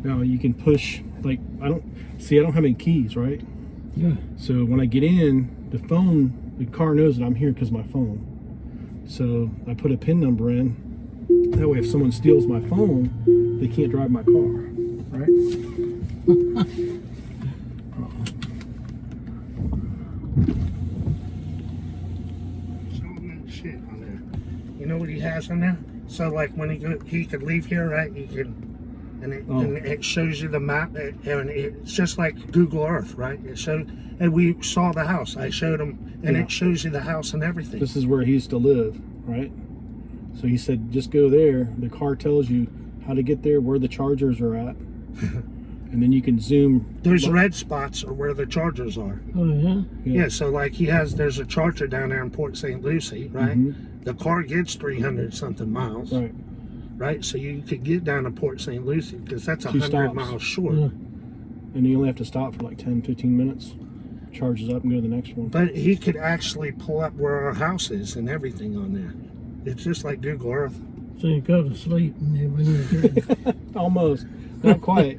Now you can push, like, I don't have any keys, right? Yeah. So when I get in, the car knows that I'm here because of my phone. So I put a PIN number in. That way if someone steals my phone, they can't drive my car, right? Shit on there. You know what he has on there? So like when he could leave here, right? And it shows you the map, and it's just like Google Earth, right? And we saw the house. I showed him, and it shows you the house and everything. This is where he used to live, right? So he said, just go there. The car tells you how to get there, where the chargers are at, and then you can zoom. There's red spots are where the chargers are. Oh yeah. Yeah. So like there's a charger down there in Port St. Lucie, right? Mm-hmm. The car gets 300 something miles. Right. Right, so you could get down to Port St. Lucie because that's 100 stops. miles short. Yeah. And you only have to stop for like 10, 15 minutes. Charges up and go to the next one. But he could actually pull up where our house is and everything on there. It's just like Google Earth. So you go to sleep and when you're good. Almost. Not quite.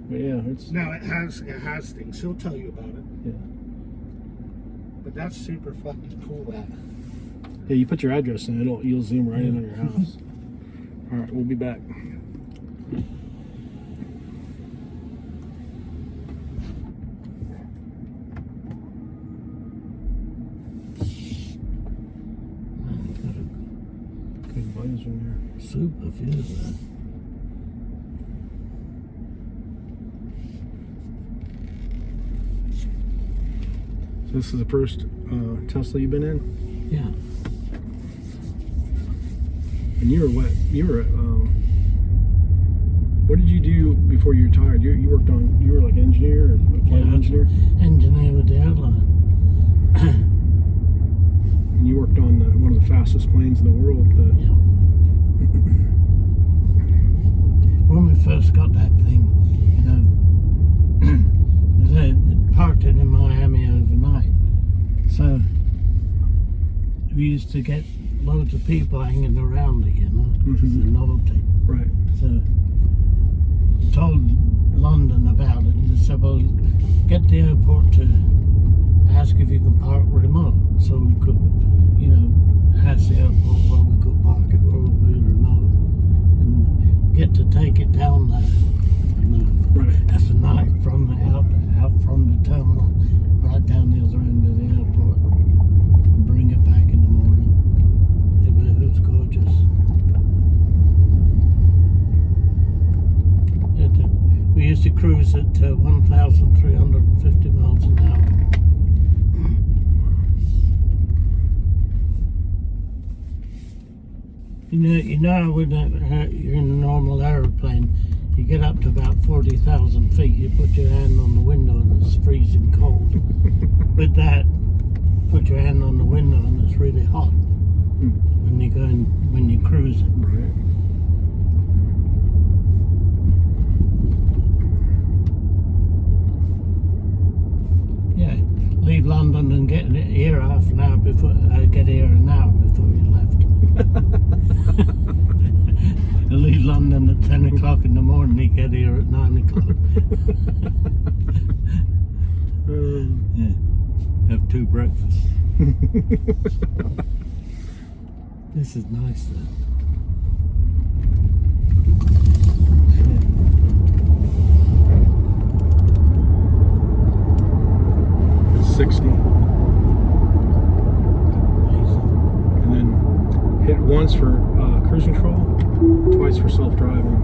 But yeah, it's... No, it has things. He'll tell you about it. Yeah. But that's super fucking cool, that. Yeah, you put your address in, you'll zoom right in on your house. All right, we'll be back. Good visor in there. Super feels that. So this is the first Tesla you've been in? Yeah. And you were what? What did you do before you retired? You worked on, you were like engineer or plant engineer? Engineer with the airline. And you worked on one of the fastest planes in the world. Yeah. When we first got that thing, they parked it in Miami overnight. So we used to get loads of people hanging around it, because it's a novelty. Right. So told London about it, and they said, well, get the airport to ask if you can park remote, so we could, ask the airport where we could park it where would be remote, and get to take it down there, Right. at the night from out from the terminal, right down the other end of the airport, and bring it back in the morning. It was gorgeous. We used to cruise at 1,350 miles an hour. You know when you're in a normal aeroplane, you get up to about 40,000 feet, you put your hand on the window and it's freezing cold. With that, put your hand on the window and it's really hot when you're cruising. Right. Yeah, leave London and get here half an hour before, get here an hour before you left. You leave London at 10 o'clock in the morning, you get here at 9 o'clock. Yeah, have 2 breakfasts. This is nice though. 60. And then hit once for cruise control, twice for self-driving.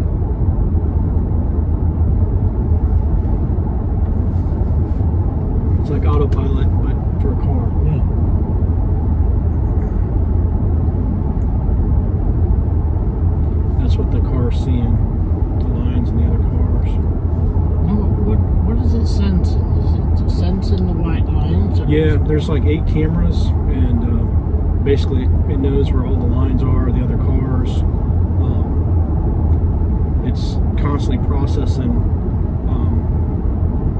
It's like autopilot, but for a car. Yeah. That's what the car's seeing, the lines in the other cars. What is it sensing? Is it sensing the white lines? Yeah, there's like 8 cameras, and basically it knows where all the lines are, the other cars. It's constantly processing.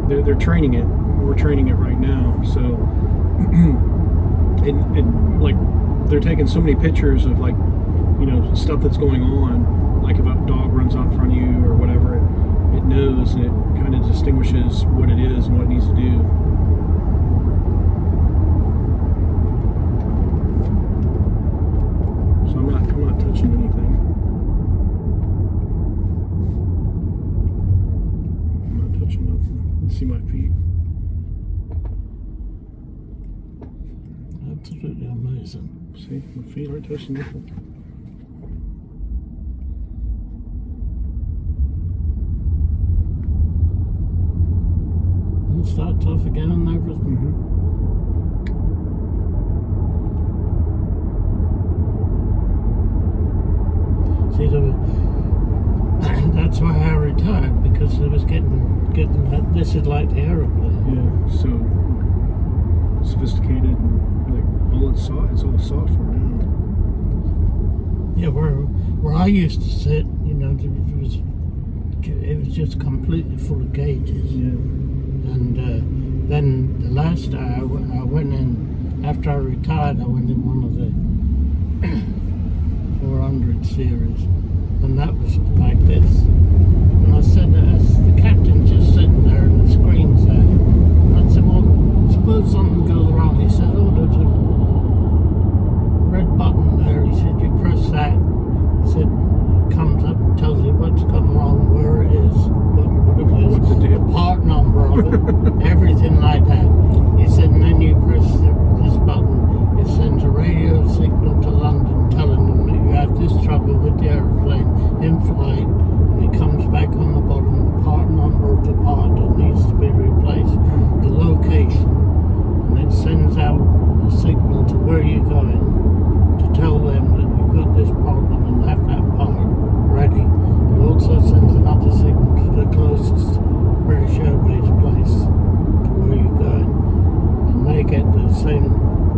They're training it. We're training it right now. So, like they're taking so many pictures of stuff that's going on. Like if a dog runs out in front of you or whatever, it knows, and it kind of distinguishes what it is and what it needs to do. So I'm not touching anything. I'm not touching nothing. You see my feet? Absolutely amazing. See, my feet aren't touching nothing. And it starts off again and everything. See, that's why I retired, because it was getting that. This is like the aeroplane. Yeah, so sophisticated, and like it's all software now. Yeah, where I used to sit, you know, it was just completely full of gauges. Yeah. And then the last day I went in, after I retired, I went in one of the 400 series, and that was like this. And I said, the captain's just sitting there and the screen's there. And I said, well, suppose something goes wrong. He said, oh, there's a red button there. He said, you press that. He said, it comes up and tells you what's gone wrong, where it is, what it is, the part number of it, everything like that. He said, and then you press this button, it sends a radio signal to London telling them that you have this trouble with the aeroplane in flight, and it comes back on the bottom, the part number of the part that needs to be replaced, the location, and it sends out a signal to where you're going to tell them that you've got this problem and have that part ready. It also sends another signal to the closest British Airways place to where you're going, and they get the same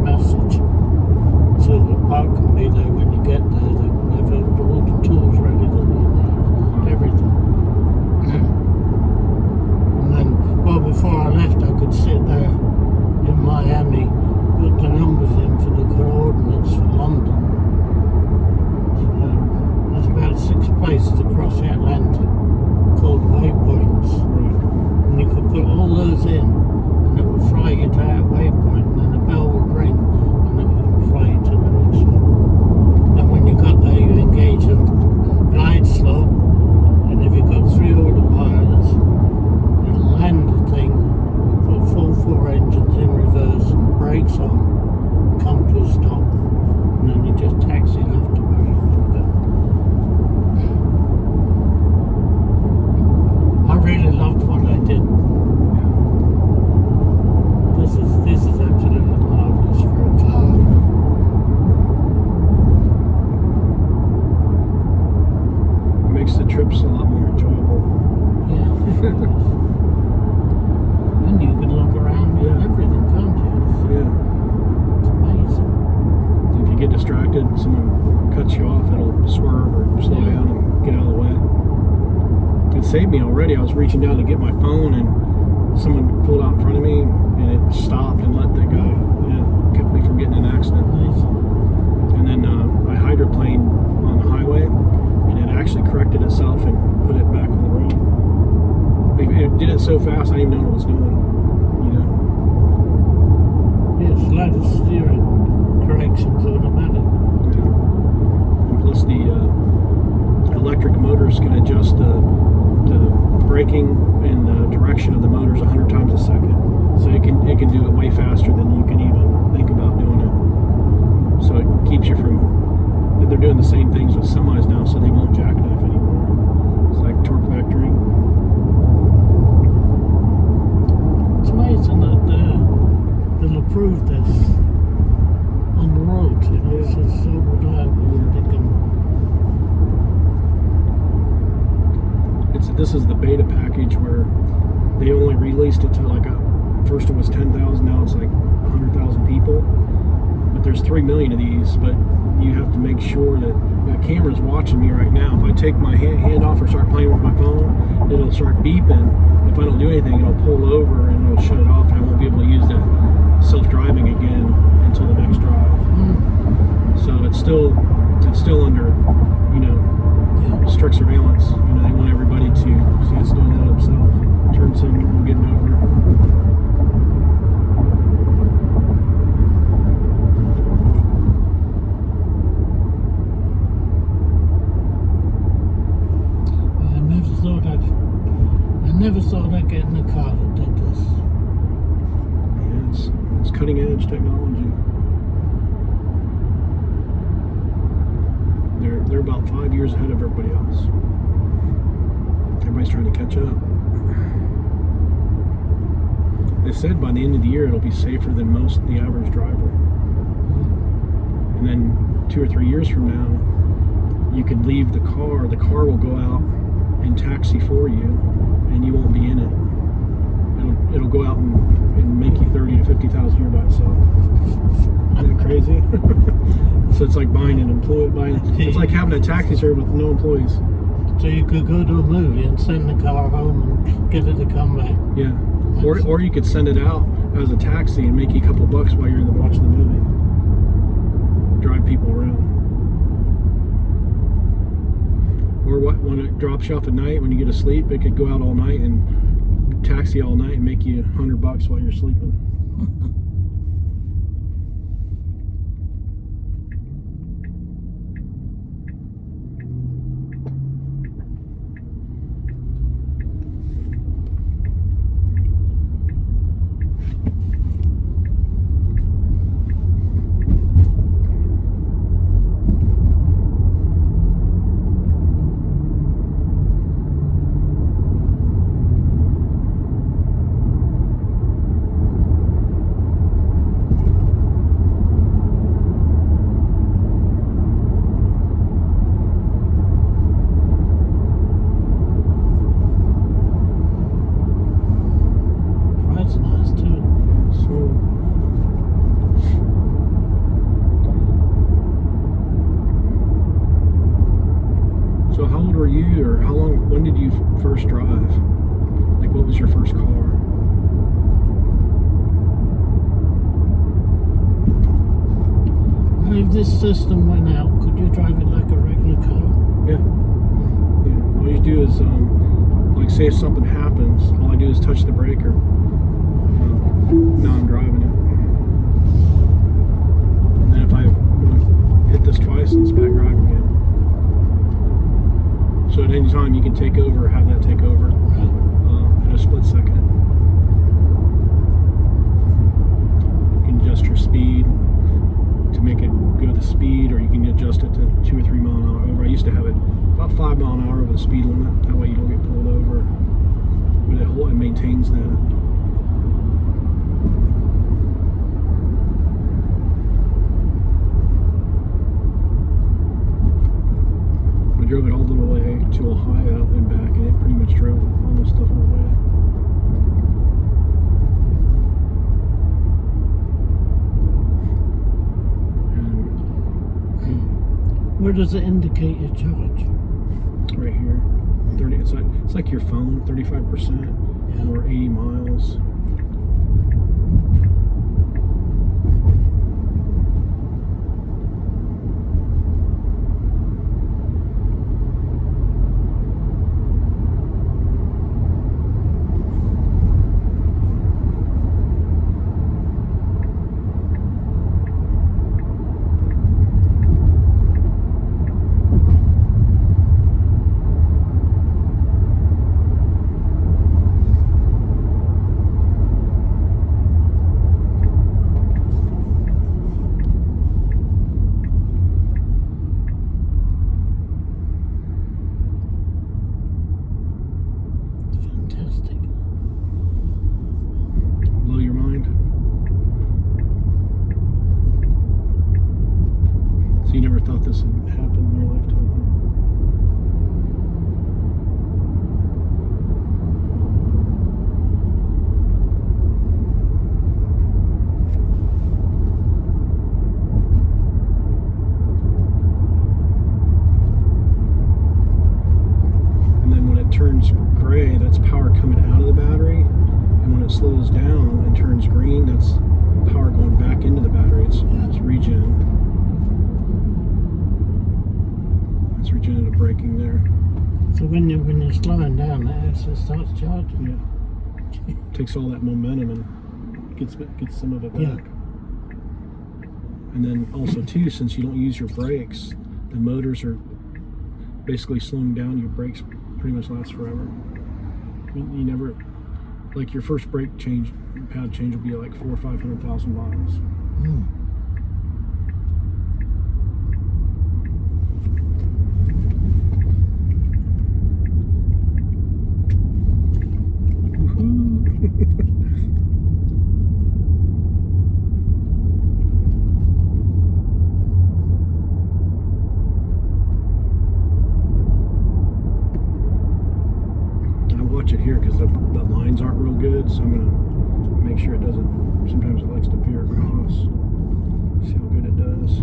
message, so the part can be there when you get there. They've got all the tools ready that you need, everything. And then, well, before I left, I could sit there in Miami, put the numbers in for the coordinates for London. There's about 6 places across the Atlantic called waypoints, and you could put all those in, and it would fly you to that waypoint, and then a bell would ring, and it would fly you to the next one. And when you got there, you engage a glide slope, and if you've got 3 autopilots, it'll land the thing, put full 4 engines in reverse, and the brakes on, come to a stop, and then you just taxi it off to where you want to go. I really loved what I did. This is absolutely marvelous for a car. It makes the trips a lot more enjoyable. Yeah. And you can look around and everything, can't you? Yeah. It's amazing. If you get distracted and someone cuts you off, it'll swerve or slow down and get out of the way. It saved me already. I was reaching down to get my phone and someone pulled out in front of me and it stopped and let that go. Yeah, kept me from getting in an accident. Amazing. And then I hydroplaned on the highway and it actually corrected itself and put it back on the road. It did it so fast I didn't even know what it was doing. You know? Yeah, slight steering corrections automatic. Yeah. And plus the electric motors can adjust the braking and the direction of the motors 100 times a second. So it can do it way faster than you can even think about doing it. So it keeps you from. They're doing the same things with semis now, so they won't jackknife anymore. It's like torque vectoring. It's amazing that they'll approve this on the road. You know, it's so reliable and they can. This is the beta package where they only released it to first it was 10,000, now it's like 100,000 people. But there's 3 million of these, but you have to make sure that the camera's watching me right now. If I take my hand off or start playing with my phone, it'll start beeping. If I don't do anything, it'll pull over and it'll shut it off and I won't be able to use that self-driving again until the next drive. So it's still under, strict surveillance. They want everybody to see it's doing never thought I'd get in a car that did this. Yeah, it's cutting edge technology. They're about 5 years ahead of everybody else. Everybody's trying to catch up. They said by the end of the year it'll be safer than the average driver. And then 2 or 3 years from now, you can leave the car will go out and taxi for you, and you won't be in it. It'll go out and make you 30 to 50,000 a year by itself. Isn't that crazy? So it's like buying an employee. It's like having a taxi service with no employees. So you could go to a movie and send the car home and get it to come back. Yeah. Or you could send it out as a taxi and make you a couple bucks while you're watching the movie. Drive people around. Or when it drops you off at night, when you get to sleep, it could go out all night and taxi all night and make you $100 while you're sleeping. So how old were you, or when did you first drive? Like, what was your first car? If this system went out, could you drive it like a regular car? Yeah. All you do is, like, say if something happens, all I do is touch the breaker. Now I'm driving it. And then if I hit this twice, it's back driving again. So at any time you can take over, have that take over in a split second. You can adjust your speed to make it go the speed, or you can adjust it to 2 or 3 mile an hour over. I used to have it about 5 mile an hour over the speed limit. That way you don't get pulled over. But it maintains that. I drove it all the way to Ohio and back, and it pretty much drove almost the whole way. Where does it indicate your charge? Right here. 30. It's like your phone, 35% or 80 miles. Blow your mind. So you never thought this would happen in your lifetime, huh? And then when it turns gray, that's power coming out of the battery. And when it slows down and turns green, that's power going back into the battery. It's regen. It's regenerative braking there. So when you're slowing down, it actually starts charging. Yeah. Takes all that momentum and gets some of it back. Yeah. And then also too, since you don't use your brakes, the motors are basically slowing down. Your brakes pretty much last forever. You never, like your first brake change, pad change will be like 400,000 or 500,000 miles. Mm. Watch it here because the lines aren't real good, so I'm gonna make sure it doesn't. Sometimes it likes to veer across. See how good it does.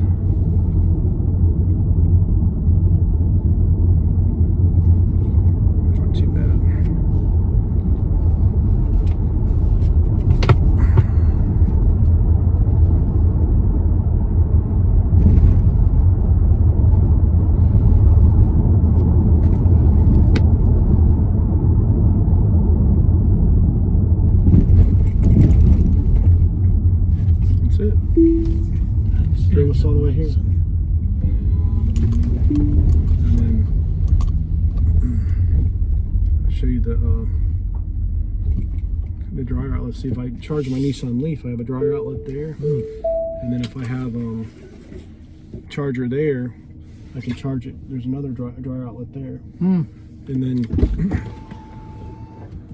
Not too bad. Bring us all the way here. And then I'll show you the dryer outlet. See, if I charge my Nissan Leaf, I have a dryer outlet there. And then if I have charger there, I can charge it. There's another dryer outlet there. And then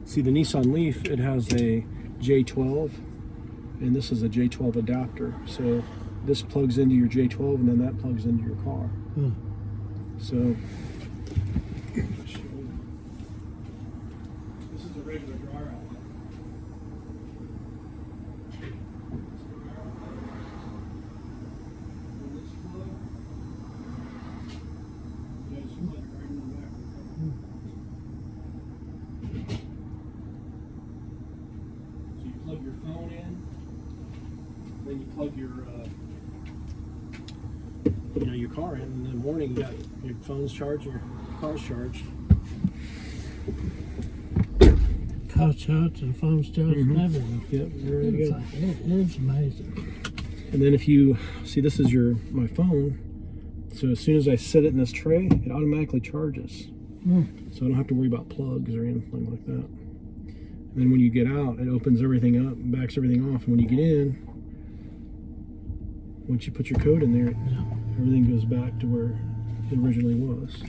see the Nissan Leaf, it has a J12, and this is a J12 adapter. So this plugs into your J12 and then that plugs into your car. So this is a regular dryer outlet. And this plug, you just plug it right in the back of the car. So you plug your phone in, then you plug your your car in, and in the morning you got your phone's charged, your car's charged. Car's charged and the phone's charged and everything. Yep, you're ready to go. It is amazing. And then if you see, this is my phone, so as soon as I set it in this tray, it automatically charges. So I don't have to worry about plugs or anything like that. And then when you get out, it opens everything up and backs everything off, and when you get in, once you put your code in there, everything goes back to where it originally was.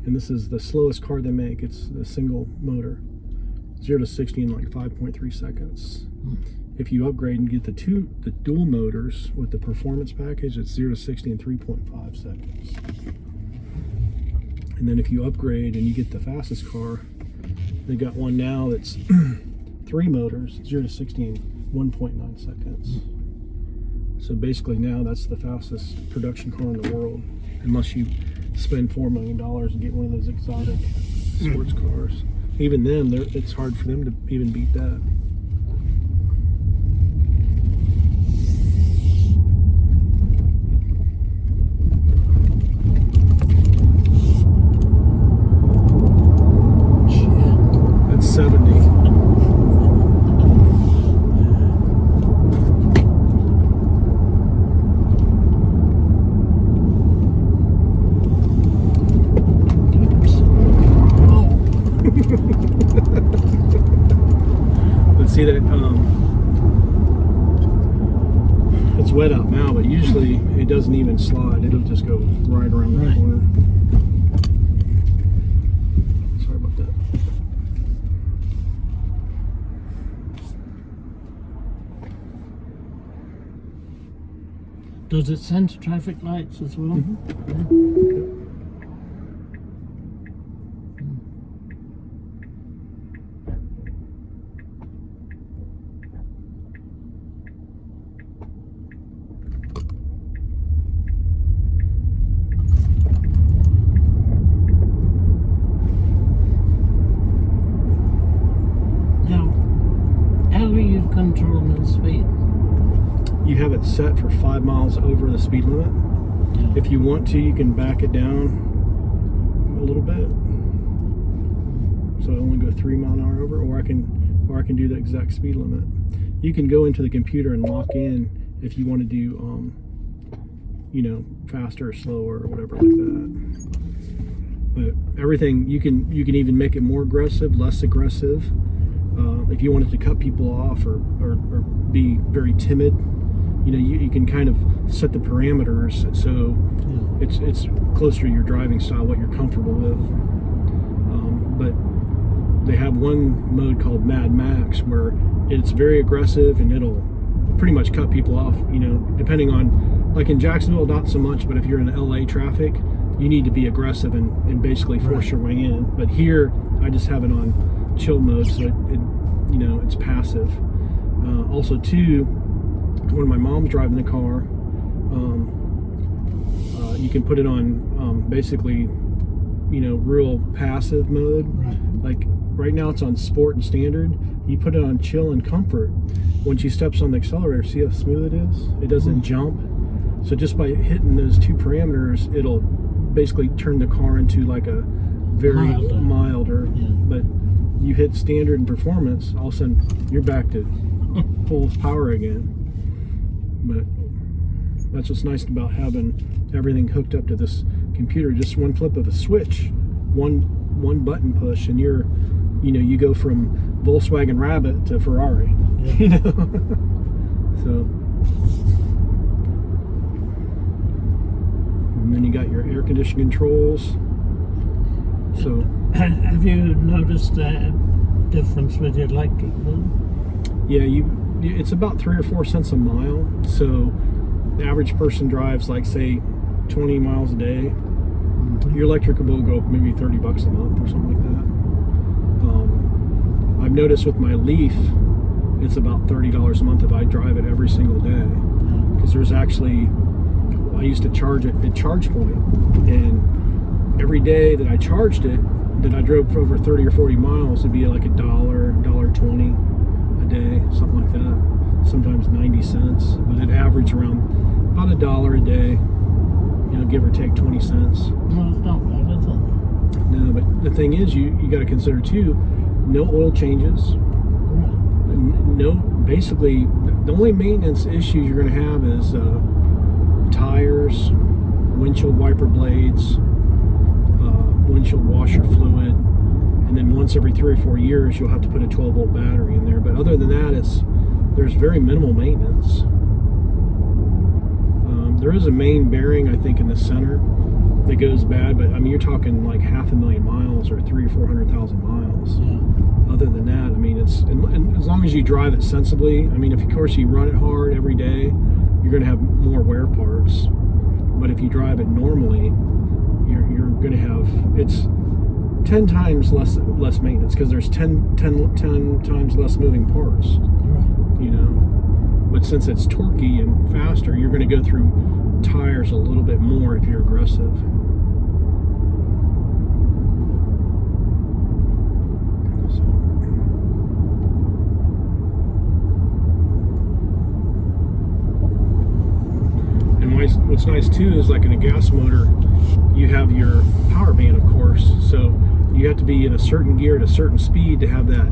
And this is the slowest car they make. It's the single motor. 0 to 60 in like 5.3 seconds. If you upgrade and get the dual motors with the performance package, it's 0 to 60 in 3.5 seconds. And then if you upgrade and you get the fastest car, they got one now that's 3 motors, 0 to 60 in 1.9 seconds. So basically now that's the fastest production car in the world, unless you spend $4 million and get one of those exotic sports cars. Even then, it's hard for them to even beat that. That's 70. Let's see that it's wet out now, but usually it doesn't even slide. It'll just go right around the corner. Sorry about that. Does it sense traffic lights as well? Controlling the speed. You have it set for 5 miles over the speed limit. If you want to, you can back it down a little bit, so I only go 3 mile an hour over, or I can do the exact speed limit. You can go into the computer and lock in if you want to do, you know, faster or slower or whatever like that. But everything you can even make it more aggressive, less aggressive. If you wanted to cut people off or be very timid, you know, you can kind of set the parameters so it's closer to your driving style, what you're comfortable with. But they have one mode called Mad Max where it's very aggressive and it'll pretty much cut people off, you know, depending on, like in Jacksonville, not so much, but if you're in LA traffic, you need to be aggressive and basically force your way in. But here, I just have it on chill mode, so it you know, it's passive. Also, too, when my mom's driving the car, you can put it on basically, you know, real passive mode. Like right now, it's on sport and standard. You put it on chill and comfort. When she steps on the accelerator, see how smooth it is? It doesn't jump. So just by hitting those two parameters, it'll basically turn the car into like a very milder. But you hit standard and performance, all of a sudden you're back to full power again. But that's what's nice about having everything hooked up to this computer. Just one flip of a switch, one button push, and you know, you go from Volkswagen Rabbit to Ferrari. You know, so. And then you got your air conditioning controls. So, have you noticed that difference with your electric bill? Yeah, it's about 3 or 4 cents a mile. So, the average person drives like say 20 miles a day. Your electric bill will go up maybe $30 a month or something like that. I've noticed with my Leaf, it's about $30 a month if I drive it every single day. Because there's actually, I used to charge it at ChargePoint, and every day that I charged it, that I drove for over 30 or 40 miles, it'd be like $1, $1.20 a day, something like that. Sometimes 90 cents, but it averaged around about $1 a day, you know, give or take 20 cents. No, it's not bad, is it? No, but the thing is, you got to consider too, no oil changes. No, basically, the only maintenance issues you're going to have is tires, windshield wiper blades, windshield washer fluid, and then once every 3 or 4 years you'll have to put a 12-volt battery in there. But other than that, there's very minimal maintenance. There is a main bearing, I think, in the center that goes bad, but I mean, you're talking like 500,000 miles or 300,000 or 400,000 miles. Other than that, I mean, it's and as long as you drive it sensibly. I mean, if of course you run it hard every day, you're going to have more wear parts. But if you drive it normally, you're going to have, it's 10 times less maintenance, because there's 10 times less moving parts. You know, but since it's torquey and faster, you're going to go through tires a little bit more if you're aggressive. What's nice too is, like in a gas motor, you have your power band, of course, so you have to be in a certain gear at a certain speed to have that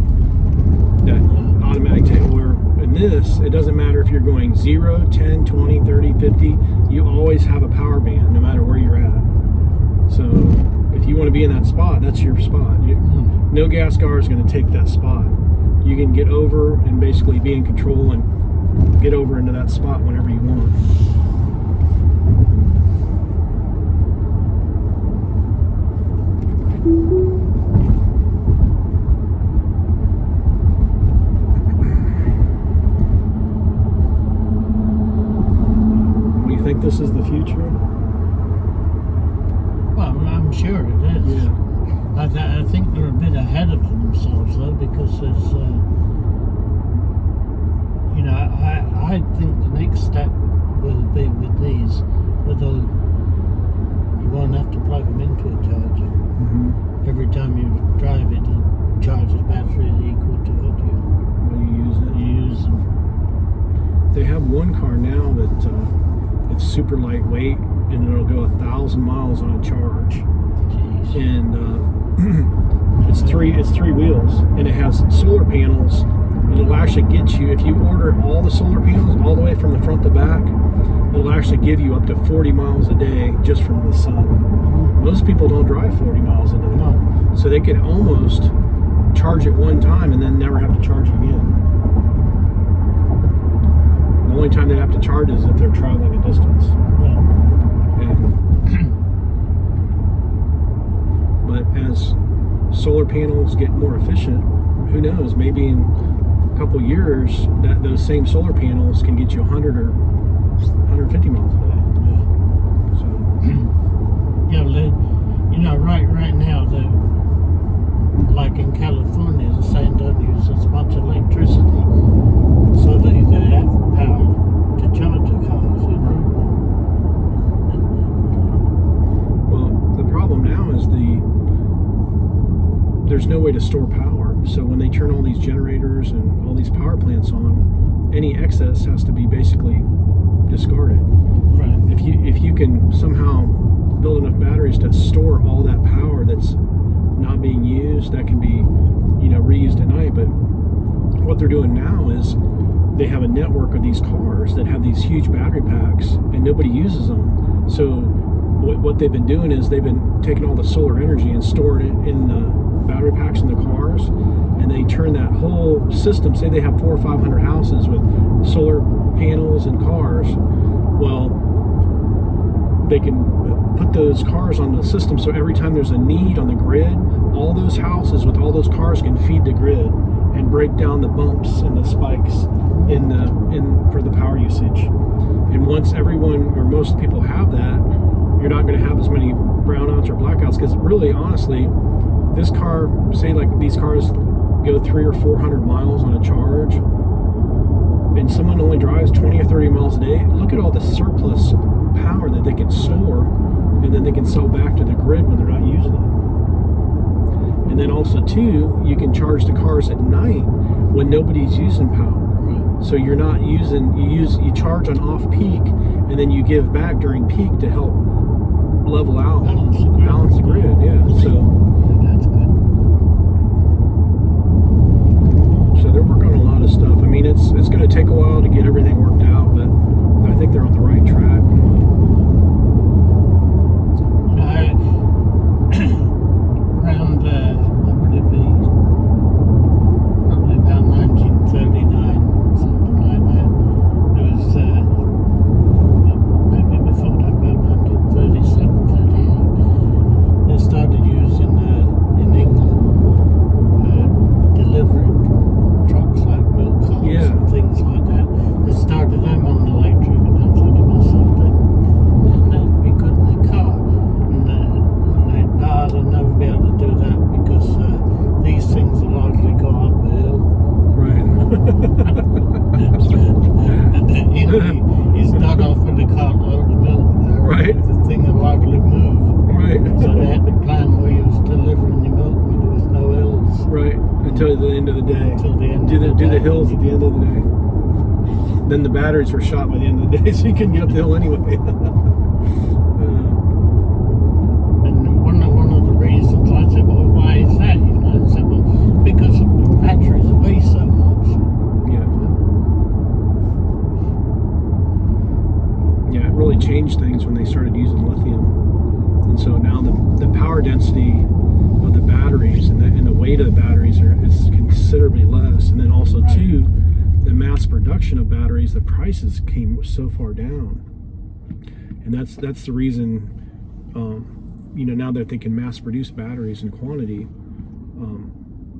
automatic take. Where in this, it doesn't matter if you're going 0, 10, 20, 30, 50, you always have a power band no matter where you're at. So if you want to be in that spot, that's your spot. No gas car is going to take that spot. You can get over and basically be in control and get over into that spot whenever you want. We think this is the future? Well, I'm sure it is. Yeah. I think they're a bit ahead of themselves though, because there's, you know, I think the next step will be with these, although you won't have to plug them into a charger. Every time you drive it, the charger's battery is equal to what you use them. They have one car now that it's super lightweight, and it'll go 1,000 miles on a charge. Jeez. And it's three wheels, and it has solar panels. It'll actually actually get you, if you order all the solar panels all the way from the front to back, it'll actually give you up to 40 miles a day just from the sun. Most people don't drive 40 miles a day. No. So they could almost charge it one time and then never have to charge it again. The only time they have to charge is if they're traveling a distance. Yeah. But as solar panels get more efficient, who knows, maybe in a couple years that those same solar panels can get you 100 or 150 miles a day. So Yeah, you know, right now, like in California, they're saying don't use as much electricity so that they have power to charge the cars, you know. well, the problem now is there's no way to store power. So when they turn all these generators and all these power plants on, any excess has to be basically discarded. Right. If you can somehow build enough batteries to store all that power that's not being used, that can be, reused at night. But what they're doing now is they have a network of these cars that have these huge battery packs and nobody uses them. So what they've been doing is they've been taking all the solar energy and storing it in the battery packs in the cars, and they turn that whole system, say they have 400 or 500 houses with solar panels and cars. Well, they can put those cars on the system, so every time there's a need on the grid, all those houses with all those cars can feed the grid and break down the bumps and the spikes for the power usage. And once everyone or most people have that, you're not going to have as many brownouts or blackouts, because really, honestly, this car, say like these cars go 300 or 400 miles on a charge, and someone only drives 20 or 30 miles a day, look at all the surplus power that they can store, and then they can sell back to the grid when they're not using it. And then also too, you can charge the cars at night when nobody's using power. So you're not using, you charge on off peak, and then you give back during peak to help level out, balance the grid. Yeah, so That's good. they're working on a lot of stuff. I mean, it's going to take a while to get everything worked out, but I think they're on the right track. Around, what would it be? Probably about 1939, something like that. There was, maybe before that, about 1937, 38. They started using, in England, delivery trucks like milk carts and things like that. They started them on electric, and I thought to myself, that'd be good in the car. They'll never be able to do that because these things will largely go up the hill. Right. And then, you start off with a cartload of milk there. Right. The thing will largely move. Right. So they had to plan where you was delivering your milk when there was no hills. Right. Until the end of the day. Until the end Do of the day. the hills at the end of the day. Then the batteries were shot by the end of the day, so you can get up the hill anyway. And one of the reasons I said, well, why is that? I said, well, because the batteries weigh so much. Yeah, it really changed things when they started using lithium. And so now the power density of the batteries and the weight of the batteries is considerably less. And then also, too, the mass production of batteries, the prices came so far down. And that's the reason, now that they can mass produce batteries in quantity,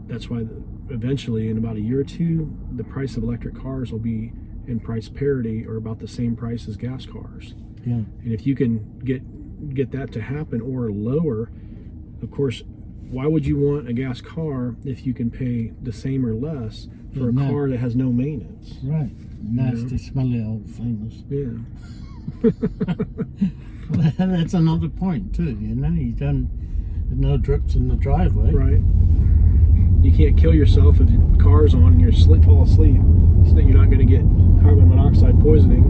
that's why eventually in about a year or two, the price of electric cars will be in price parity or about the same price as gas cars. Yeah. And if you can get that to happen or lower, of course, why would you want a gas car if you can pay the same or less for a car that has no maintenance? Right. Nasty, smelly old things. Yeah. Well, that's another point too, there's no drips in the driveway. Right. You can't kill yourself if your car's on and you fall asleep, so that you're not going to get carbon monoxide poisoning,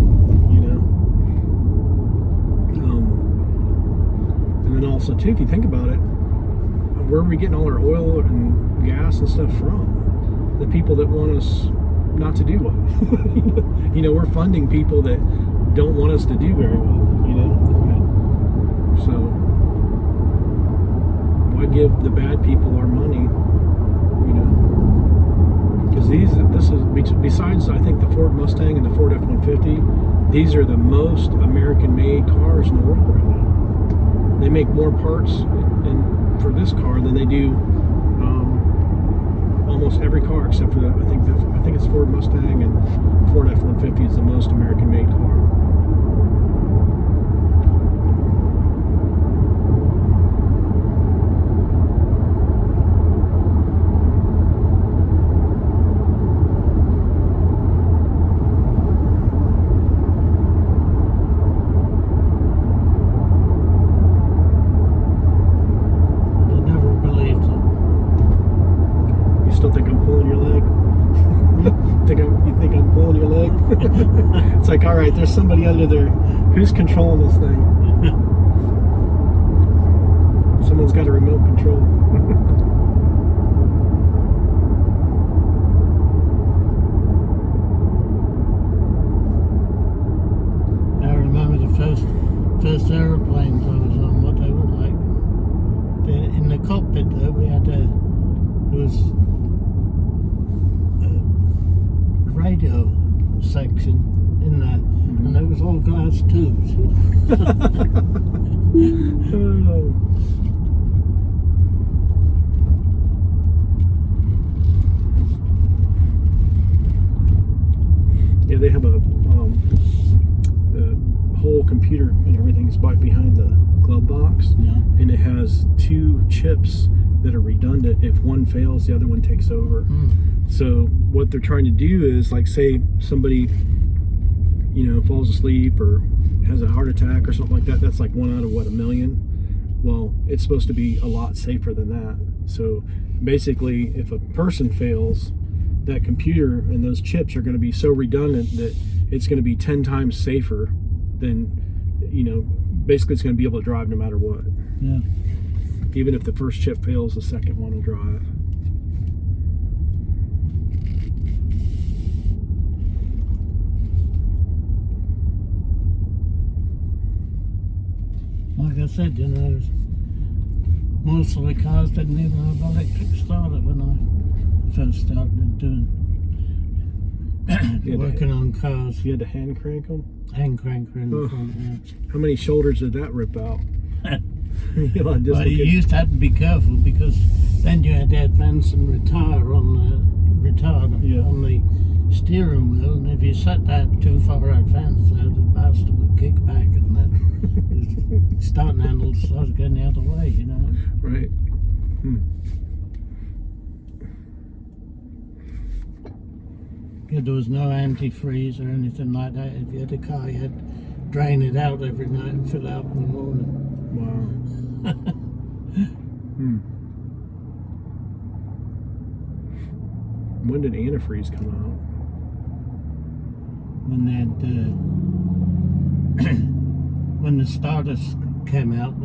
And then also too, if you think about it, where are we getting all our oil and gas and stuff from? The people that want us not to do well. You know, we're funding people that don't want us to do very well, you know. So why give the bad people our money, you know? Because this is besides I think the Ford Mustang and the Ford F-150, these are the most American-made cars in the world right now. They make more parts for this car than they do almost every car except for I think it's Ford Mustang and Ford F-150 is the most American-made car. It's like, all right, there's somebody under there. Who's controlling this thing? Someone's got a remote control. I remember the first aeroplanes I was on, what they were like. In the cockpit there, we had there was a radio section in there, and it was all glass tubes. Oh. Yeah, they have the whole computer and everything's right behind the glove box, and it has 2 chips that are redundant. If one fails, the other one takes over. So what they're trying to do is, like, say somebody, you know, falls asleep or has a heart attack or something like that. That's like 1 out of what, 1 million. Well, it's supposed to be a lot safer than that. So basically, if a person fails, that computer and those chips are going to be so redundant that it's going to be 10 times safer than, you know, basically it's going to be able to drive no matter what. Yeah. Even if the first chip fails, the second one will drive. Like I said, you know, most of the cars didn't even have electric starter when I first started doing working on cars. You had to hand crank them? Hand cranker in the front, yeah. How many shoulders did that rip out? Well, you used to have to be careful because then you had to advance and retire on the on the steering wheel, and if you set that too far advanced, the bastard would kick back, and then the starting handle started getting out of the way, you know. Right. Yeah, there was no antifreeze or anything like that. If you had a car, you had to drain it out every night and fill it out in the morning. Wow. When did antifreeze come out? When they had, when the starters came out,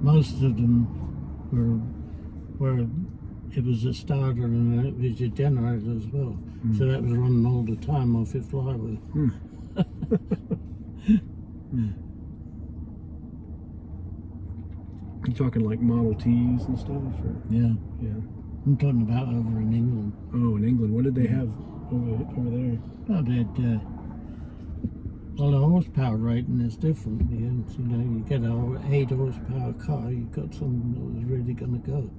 most of them were it was a starter and it was a generator as well. So that was running all the time off your flywheel. You talking like Model Ts and stuff? Or? Yeah. Yeah. I'm talking about over in England. Oh, in England. What did they have over there? Oh, they had, well, the horsepower rating is different. You know, you get an 8 horsepower car, you've got something that was really going to go.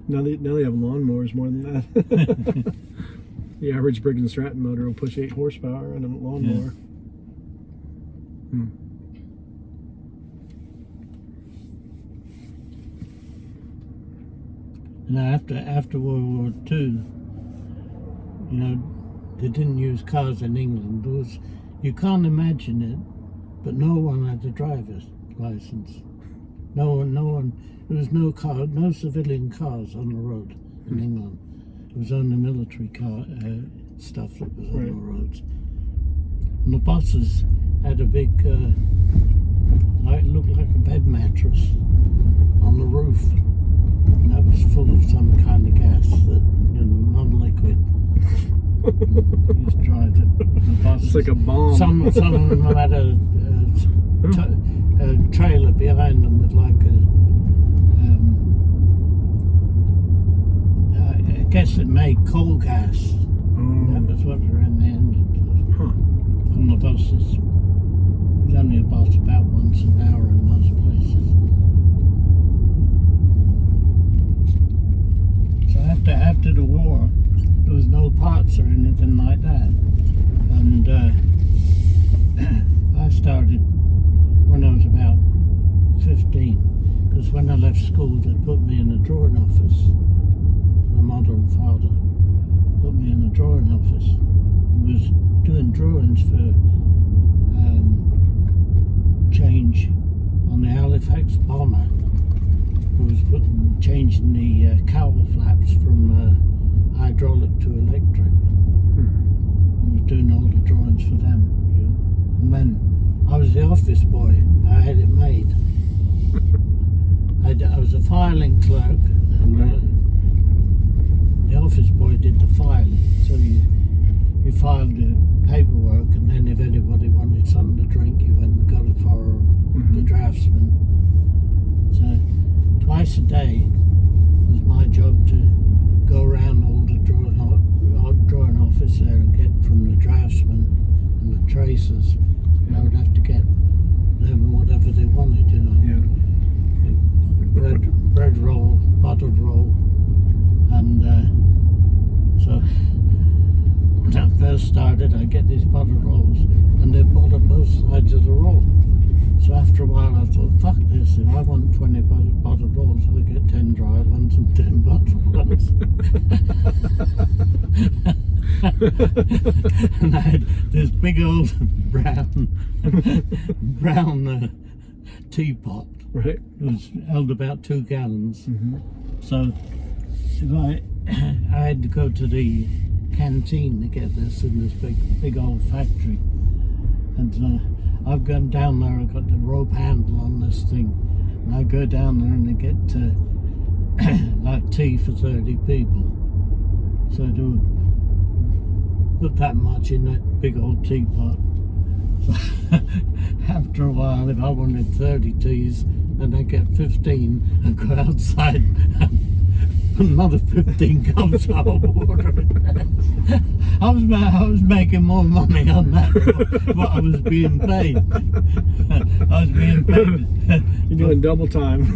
Now they have lawnmowers more than that. The average Briggs and Stratton motor will push 8 horsepower in a lawnmower. Yeah. Now, after World War II, you know, they didn't use cars in England. You can't imagine it, but no one had a driver's license. No one. There was no civilian cars on the road in England. It was only military car stuff that was on the roads. And the buses had a big, looked like a bed mattress on the roof. And that was full of some kind of gas that, you know, not only He's trying to. The buses. It's like a bomb. Some of them had a trailer behind them with like I guess it made coal gas. That was what ran the engines on the buses. It was only a bus about once an hour in most places. So after the war, there was no parts or anything like that. And I started when I was about 15, because when I left school, they put me in a drawing office. My mother and father put me in a drawing office. I was doing drawings for change on the Halifax bomber. I was changing the cowl flaps from hydraulic to electric. I was doing all the drawings for them. And then I was the office boy. I had it made. I was a filing clerk, and the office boy did the filing. So you filed the paperwork, and then if anybody wanted something to drink, you went and got it for the draftsman. So twice a day was my job to go around all the drawing office there and get from the draftsman and the tracers. And I would have to get them whatever they wanted, you know. Yeah. Bread roll, buttered roll, and so when I first started, I get these buttered rolls, and they buttered both sides of the roll. So after a while, I thought, fuck this, if I want 20 buttered rolls, I'll get 10 dry ones and 10 buttered ones. And I had this big old brown teapot. Right. It was held about 2 gallons. So if I had to go to the canteen to get this in this big old factory, and I've gone down there. I've got the rope handle on this thing, and I go down there and I get like tea for 30 people. So I do put that much in that big old teapot. So after a while, if I wanted 30 teas, then I get 15 and go outside and put another 15 cups of water in there. I was making more money on that than what I was being paid. I was being paid. You're doing double time.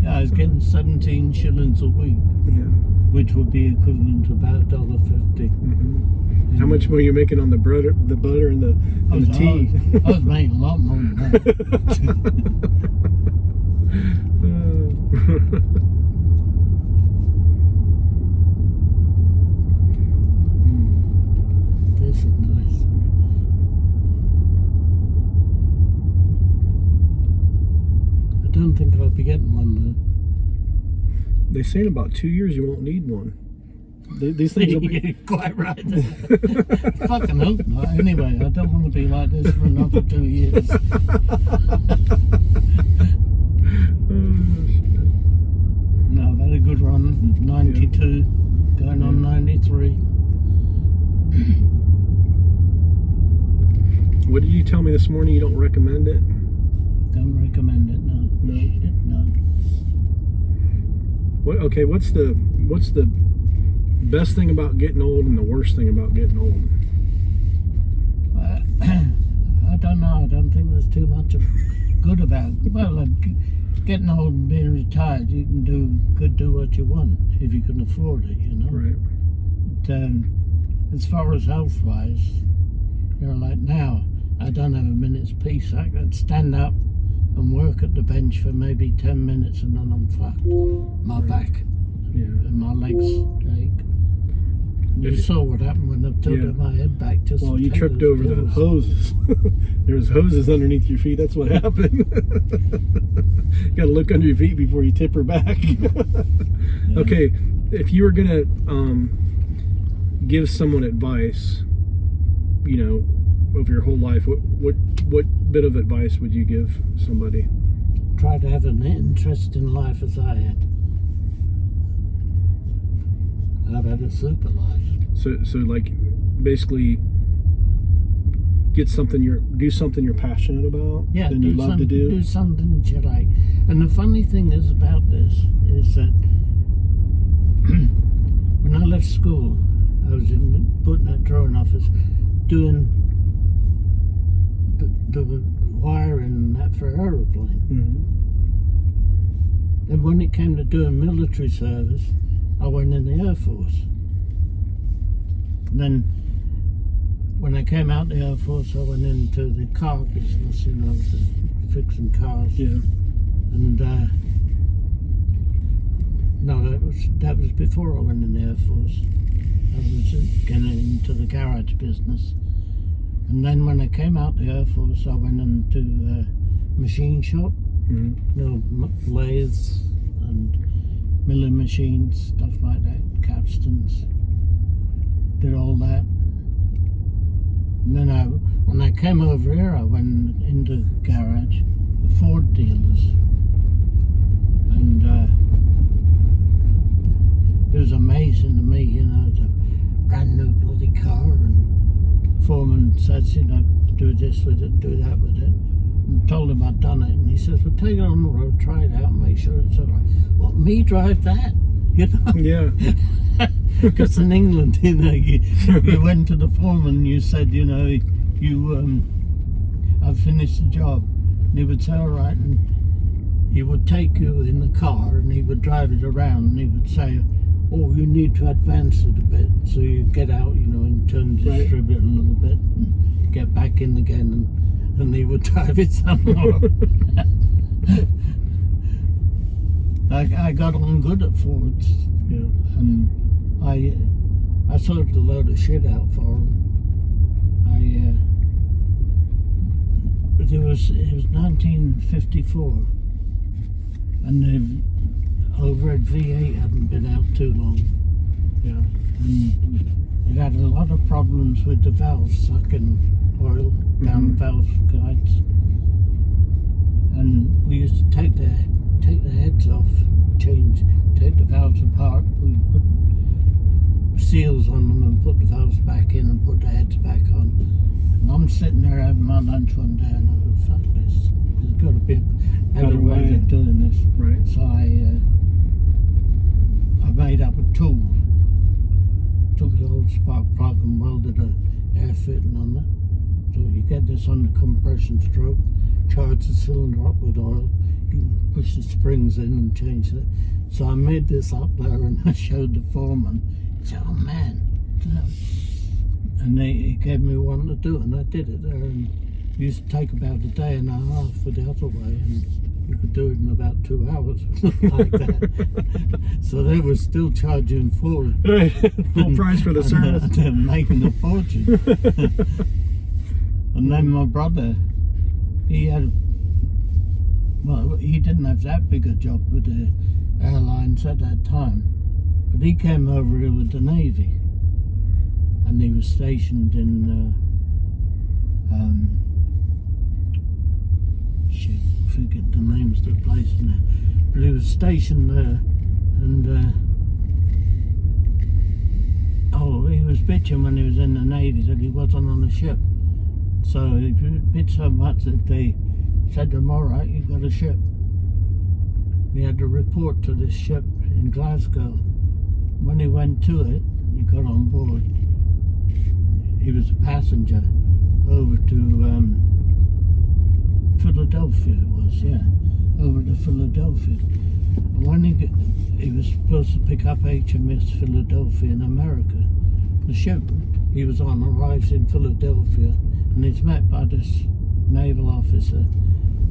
Yeah, I was getting 17 shillings a week, which would be equivalent to about $1.50. How much were you making on the butter and the tea? I was making a lot more than that. This is nice. I don't think I'll be getting one though. They say in about 2 years you won't need one. These things will be... You're quite right. Fucking hope not. Anyway, I don't want to be like this for another 2 years. No, I've had a good run. 92, going on 93. What did you tell me this morning? You don't recommend it? Don't recommend it. No. No. What? Okay. What's the best thing about getting old and the worst thing about getting old? I don't know. I don't think there's too much good about it. Well, like getting old and being retired, you can do what you want if you can afford it, you know. Right. But, as far as health-wise, you know, like now, I don't have a minute's peace. I can stand up and work at the bench for maybe 10 minutes and then I'm fucked. My back and my legs ache. You saw what happened when I tilted my head back. Well, you tripped over the hoses. There was hoses underneath your feet. That's what happened. You got to look under your feet before you tip her back. Okay, if you were gonna give someone advice, you know, over your whole life, what bit of advice would you give somebody? Try to have an interest in life as I had. I've had a super life. So like, basically, do something you're passionate about. Yeah, and you love to do. Do something that you like. And the funny thing is about this is that when I left school, I was putting that drawing office, doing the wiring and that for aeroplane. Mm-hmm. And when it came to doing military service, I went in the Air Force. And then when I came out the Air Force, I went into the car business, fixing cars. Yeah. And no, that was before I went in the Air Force. I was getting into the garage business. And then when I came out the Air Force, I went into machine shop. Mm-hmm. Lathes and milling machines, stuff like that, capstans. Did all that. And then when I came over here, I went into garage, the Ford dealers. And it was amazing to me, it's a brand new bloody car, and foreman says, do this with it, do that with it. And told him I'd done it, and he says, well, take it on the road, try it out, make sure it's all right. Well, me drive that? Yeah. Because in England, you went to the foreman and you said, I've finished the job. And he would say, all right, and he would take you in the car and he would drive it around, and he would say, oh, you need to advance it a bit. So you get out, and turn the distributor a little bit and get back in again, and he would drive it some more. I got on good at Fords. Yeah. And I sorted a load of shit out for him. It was 1954, and they've over at V8 hadn't been out too long. Yeah. And it had a lot of problems with the valves sucking oil down valve guides. And we used to take the heads off, take the valves apart, we put seals on them and put the valves back in and put the heads back on. And I'm sitting there having my lunch one day and I thought, fuck this. There's got to be a better way of doing this. Right. So I made up a tool. Took an old spark plug and welded a air fitting on it. So you get this on the compression stroke, charge the cylinder up with oil, you can push the springs in and change it. So I made this up there and I showed the foreman. He said, oh man. And he gave me one to do, and I did it there. And it used to take about a day and a half for the other way, and you could do it in about 2 hours like that. So they were still charging Ford. Right. Full price for the service. They're making a fortune. And then my brother, he didn't have that big a job with the airlines at that time, but he came over here with the Navy, and he was stationed in forget the names of the place now, but he was stationed there, and he was bitching when he was in the Navy that he wasn't on a ship. So he bitched so much that they said to him, all right, you've got a ship. He had to report to this ship in Glasgow. When he went to it, he got on board. He was a passenger over to Philadelphia, over to Philadelphia. And when he was supposed to pick up HMS Philadelphia in America, the ship he was on arrives in Philadelphia, and he's met by this naval officer,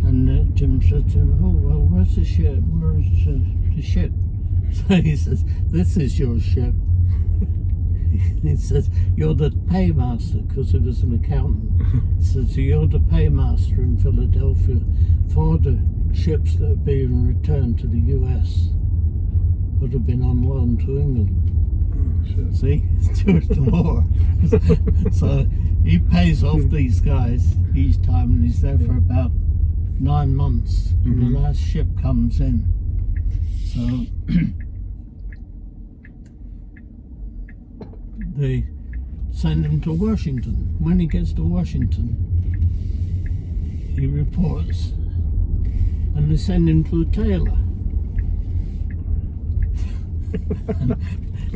and Jim said to him, oh, well, where's the ship? Where's the ship? So he says, this is your ship. He says, you're the paymaster, because he was an accountant. He says, you're the paymaster in Philadelphia for the ships that are being returned to the US, that have been on loan to England. See, it's during the war. So he pays off these guys each time, and he's there for about 9 months, and the last ship comes in. So they send him to Washington. When he gets to Washington, he reports, and they send him to a tailor. And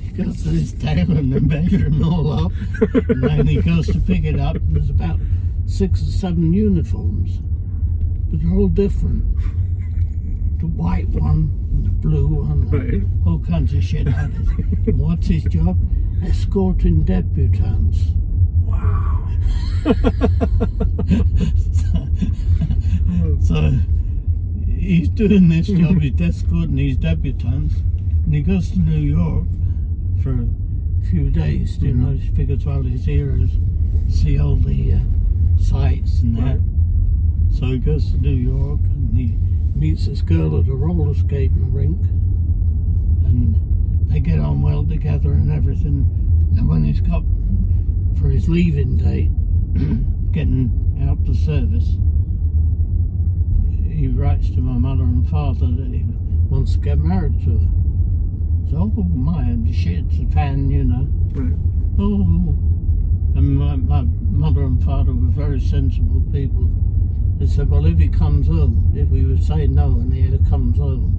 he goes to this tailor and they measure him all up, and then he goes to pick it up, and there's about 6 or 7 uniforms, but they're all different. The white one, the blue one, Right. all kinds of shit like this. And what's his job? Escorting debutantes. Wow. So he's doing this job, he's escorting these debutantes, and he goes to New York for a few days, you know, he figures while he's here, see all the sights and that. So he goes to New York and he meets this girl at a roller skating rink, and they get on well together and everything. And when he's got for his leaving date, getting out to service, he writes to my mother and father that he wants to get married to her. So, oh my, shit's a fan, you know. Right. Oh, and my mother and father were very sensible people. They said, well, if he comes home, if we would say no and he comes home,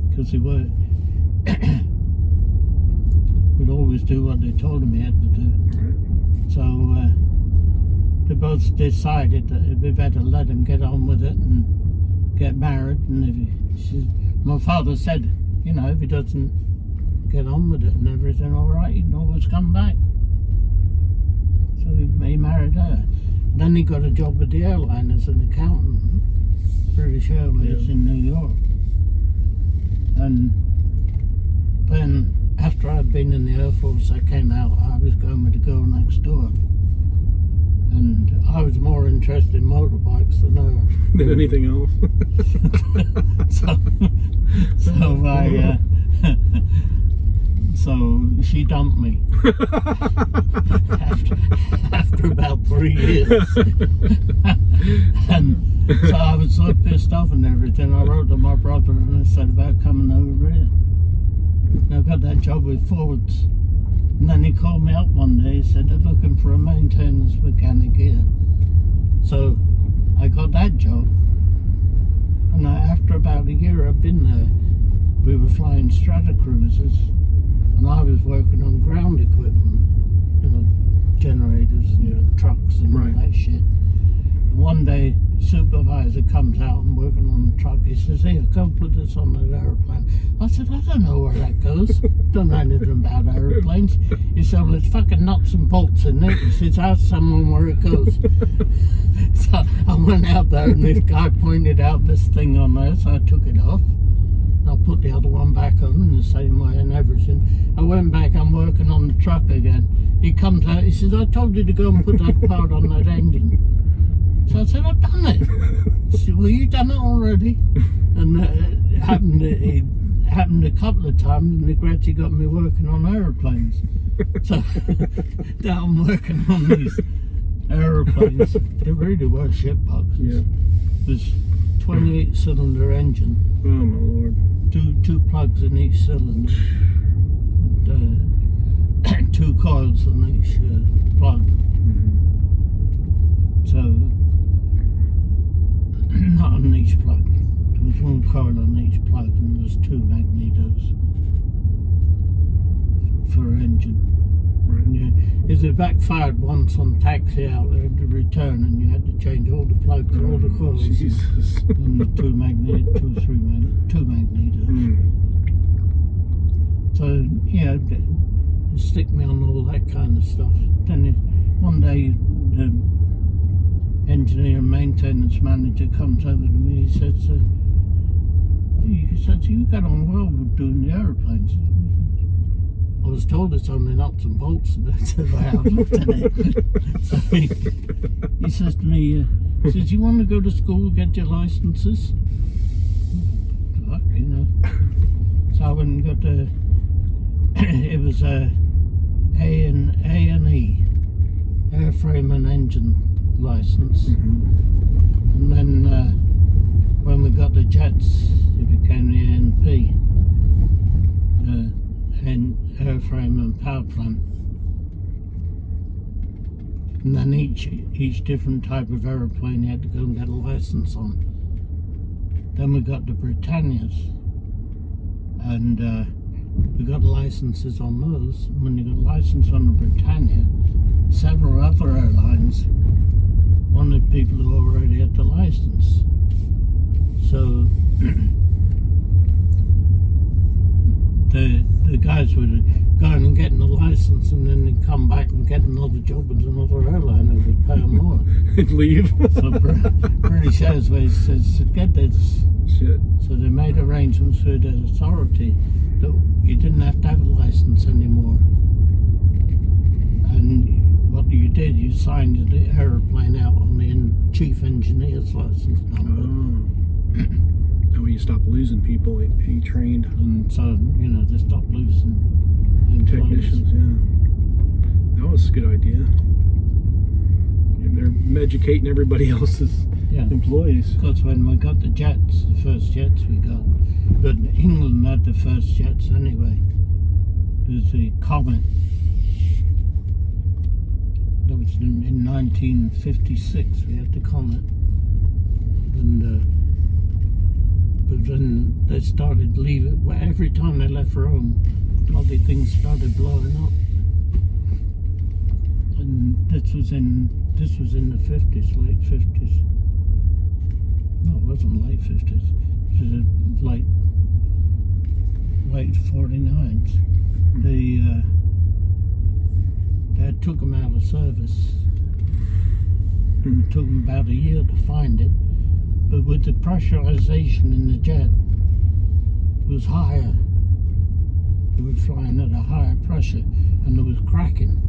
because he would always do what they told him he had to do. Right. So they both decided that it'd be better let him get on with it and get married. And if my father said, you know, if he doesn't get on with it and everything all right, he can always come back. So he married her. Then he got a job with the airline as an accountant, British Airways in New York. And then after I'd been in the Air Force, I came out, I was going with the girl next door. And I was more interested in motorbikes than her. Than anything else. So she dumped me after about 3 years. And so I was so pissed off and everything, I wrote to my brother and I said about coming over here. And I got that job with Fords. And then he called me up one day, he said they're looking for a maintenance mechanic here. So I got that job. And after about a year I'd been there, we were flying strata cruisers. And I was working on ground equipment, you know, generators and trucks and all that shit. And one day, supervisor comes out and working on the truck. He says, "Here, go put this on that aeroplane." I said, "I don't know where that goes. Don't know anything about aeroplanes." He said, "Well, it's fucking nuts and bolts in it." He says, "Ask someone where it goes." So I went out there and this guy pointed out this thing on there, so I took it off. I put the other one back on in the same way and everything. I went back, I'm working on the truck again. He comes out, he says, "I told you to go and put that part on that engine." So I said, "I've done it." He said, "Well, you done it already?" And it happened a couple of times, and they gradually got me working on aeroplanes. So now I'm working on these aeroplanes. They really were shitbugs. Yeah. It was 28-cylinder engine. Oh my lord. Two plugs in each cylinder. And, 2 coils on each plug. So, not on each plug. There was 1 coil on each plug and there was 2 magnetos for engine. Right. If they backfired once on taxi out there to return, and you had to change all the plugs, all the coils, Jesus. and the 2 magnetos. So yeah, they stick me on all that kind of stuff. Then one day the engineer and maintenance manager comes over to me. He says, "You got on well with doing the aeroplanes." I was told it's only nuts and bolts, and that's the way I looked at it. So he says to me, he says, "You want to go to school, get your licenses?" Fuck, you know. So I went and got it was a A&E, airframe and engine license. And then when we got the jets, it became the A&P. And airframe and power plant. And then each different type of aeroplane you had to go and get a license on. Then we got the Britannias, and we got licenses on those. When you got a license on the Britannia, several other airlines wanted people who already had the license. So the guys would go and get the license, and then they'd come back and get another job with another airline who would pay them more. And leave. So British Airways says, get this. Shit. So they made arrangements with the authority that you didn't have to have a license anymore. And what you did, you signed the aeroplane out on the chief engineer's license number. And when you stopped losing people, he trained. And so, they stopped losing Technicians, yeah. That was a good idea. They're educating everybody else's employees. Because when we got the jets, the first jets we got, but England had the first jets anyway. There's the Comet. That was in 1956 we had the Comet. And but then they started leaving. Every time they left Rome, bloody things started blowing up. And this was in the 50s, late 50s. No, it wasn't late 50s. It was late 49s. They took them out of service. It took them about a year to find it. But with the pressurization in the jet, it was higher. They were flying at a higher pressure, and it was cracking.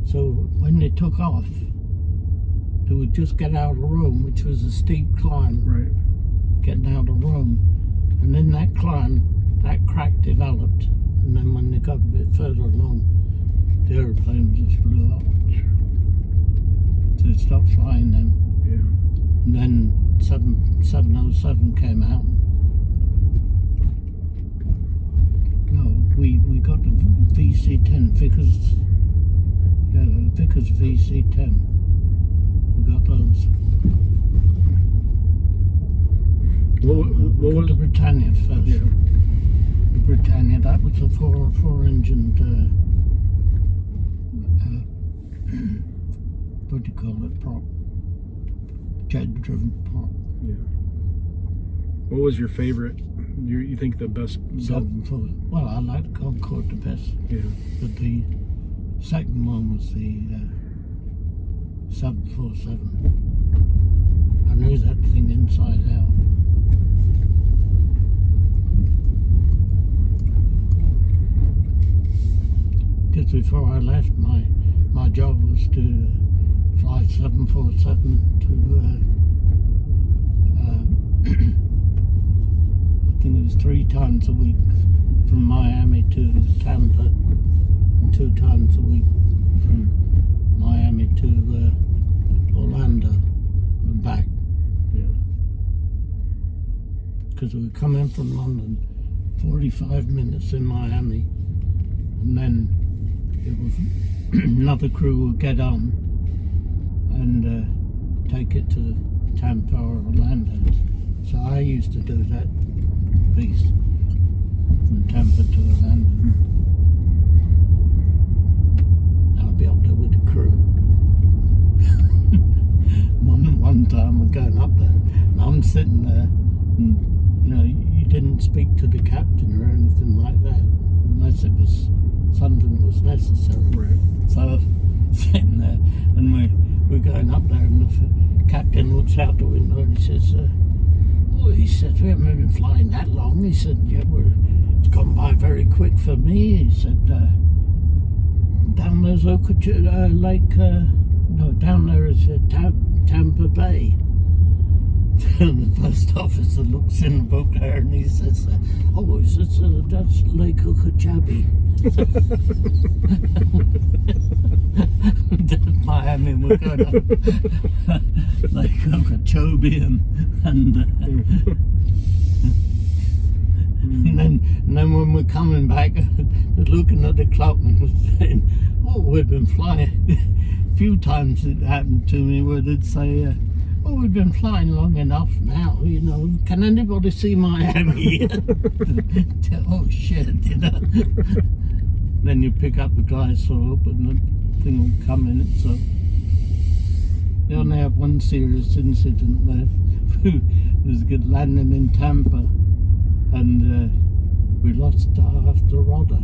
So when they took off, they would just get out of Rome, which was a steep climb. Right. Getting out of Rome, and in that climb, that crack developed, and then when they got a bit further along, the aeroplane just blew up. So they stopped flying them. Yeah. And then 707 came out. No, we got the VC-10 Vickers. Yeah, the Vickers VC-10. We got those. What was the Britannia first? Yeah. The Britannia, that was a four-engined. What do you call it? Prop. Jet-driven prop. Yeah. What was your favorite? You think the best? 747. Well, I liked Concord the best. Yeah. But the second one was the 747. I knew that thing inside out. Just before I left, my job was to fly 747 to I think it was 3 times a week from Miami to Tampa, and 2 times a week from Miami to Orlando and back. Yeah. Because we were coming from London, 45 minutes in Miami, and then it was another crew would get on and take it to Tampa or Orlando. So I used to do that piece from Tampa to Orlando. I'll be up there with the crew. one time we're going up there, and I'm sitting there, and you didn't speak to the captain or anything like that, unless it was something that was necessary. Right. So I was sitting there, and we're going up there, and the captain looks out the window and he says, he said, we haven't been flying that long. He said, yeah, it's gone by very quick for me. He said, down there's down there is Tampa Bay. And the first officer looks in the book there and he says, he says, that's Lake Okeechobee. Miami, we're going up Lake Okeechobee and And then when we're coming back, looking at the clock and saying, "Oh, we've been flying." A few times it happened to me where they'd say, "Oh, we've been flying long enough now. You know, can anybody see Miami?" Oh shit! You know. Then you pick up the glycol and the thing will come in it. So they only have one serious incident there. There's a good landing in Tampa, and we lost half the rudder.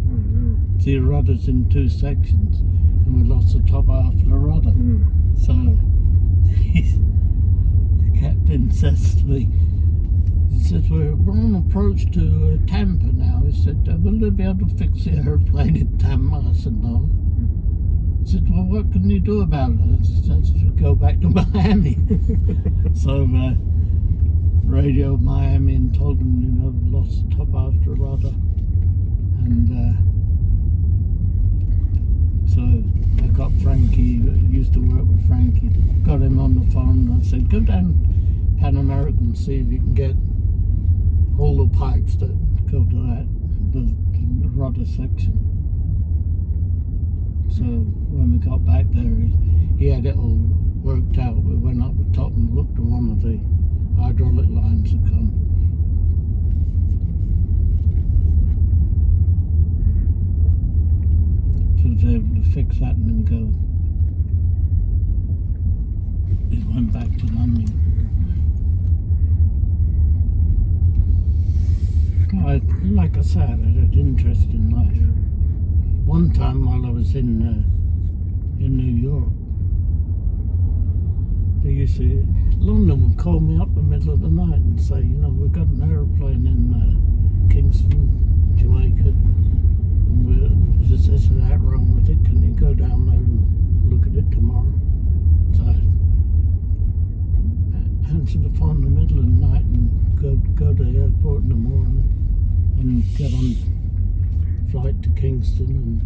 Oh no. The rudder's in two sections, and we lost the top half of the rudder. So the captain says to me, he says, "We're on approach to Tampa now." He said, "Will they be able to fix the airplane in Tampa?" I said, "No." He said, "Well, what can you do about it?" I said, "Go back to Miami." So radioed Miami and told them, you know, we lost the top half of the rudder. And so I got Frankie, used to work with Frankie, got him on the phone, and I said, "Go down Pan American and see if you can get all the pipes that go to that, the rudder section." So when we got back there, he had it all worked out. We went up the top and looked at one of the hydraulic lines had come. So I was able to fix that and then go. It went back to London. Like I said, I had an interesting life. One time while I was in New York, they used to, London would call me up in the middle of the night and say, you know, we've got an aeroplane in Kingston, Jamaica, and there's this and that wrong with it. Can you go down there and look at it tomorrow? So I answered the phone in the middle of the night and go to the airport in the morning and get on flight to Kingston and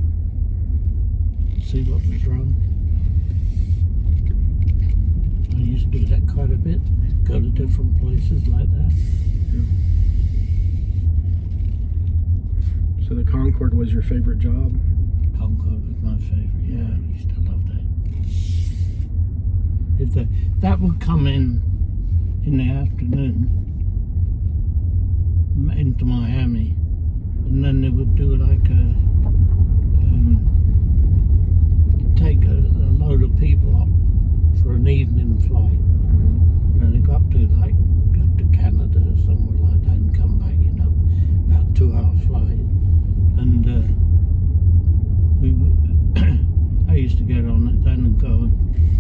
see what was wrong. I used to do that quite a bit, go to different places like that. So the Concord was your favorite job? Concord was my favorite, yeah, I used to love that. If that would come in the afternoon into Miami, and then they would do like take a load of people up for an evening flight, and they go up to Canada or somewhere like that and come back, you know, about 2-hour flight. And I used to get on it then and go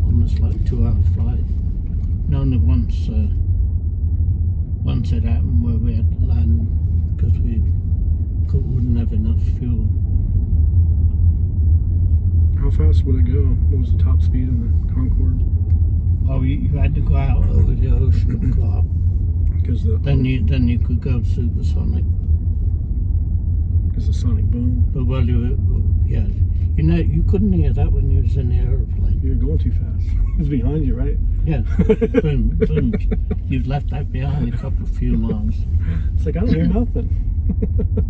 on this like 2-hour flight. And only once it happened where we had to land because we wouldn't have enough fuel. How fast would it go? What was the top speed in the Concord? Oh, you had to go out over the ocean and go up. Because then you could go supersonic. Because the sonic boom. But yeah, you know, you couldn't hear that when you was in the airplane. You were going too fast. It was behind you, right? Yeah. Boom, boom. You've left that behind a few miles. It's like, I don't hear nothing.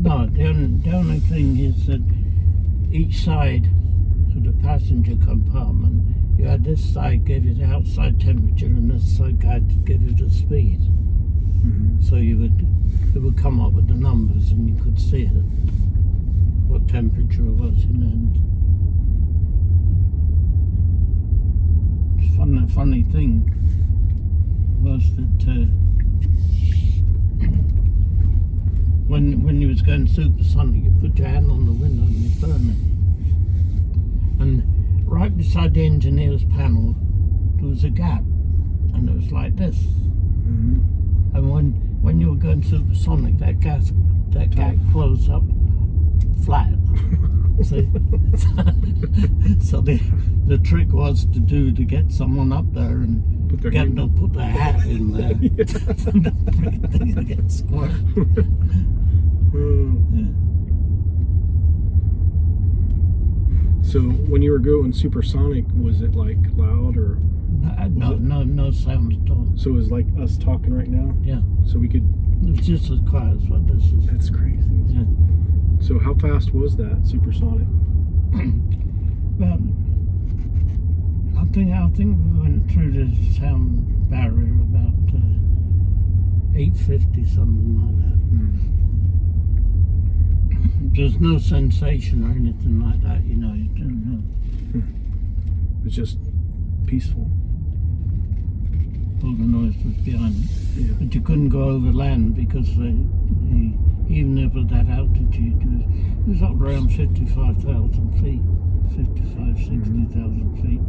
No, the only thing is that each side of the passenger compartment, you had this side gave you the outside temperature and this side gave you the speed. Mm-hmm. So it would come up with the numbers and you could see it, what temperature it was, you know. The funny thing was that when you was going supersonic, you put your hand on the window and you burn it. And right beside the engineer's panel, there was a gap, and it was like this. Mm-hmm. And when you were going supersonic, that gap closed up flat. See? So the trick was to get someone up there and get them to put their hat in there. So the freaking thing would get squirted. Yeah. So when you were going supersonic, was it like loud or? No sound at all. So it was like us talking right now? Yeah. So we could It's just as quiet as what this is. That's crazy. Yeah. So how fast was that supersonic? Well, I think we went through the sound barrier about 850, something like that. There's no sensation or anything like that, you know. You don't know. It's just peaceful. All the noise was behind it. Yeah. But you couldn't go over land because even over that altitude, it was up around 55,000 feet, 55, 60,000 feet.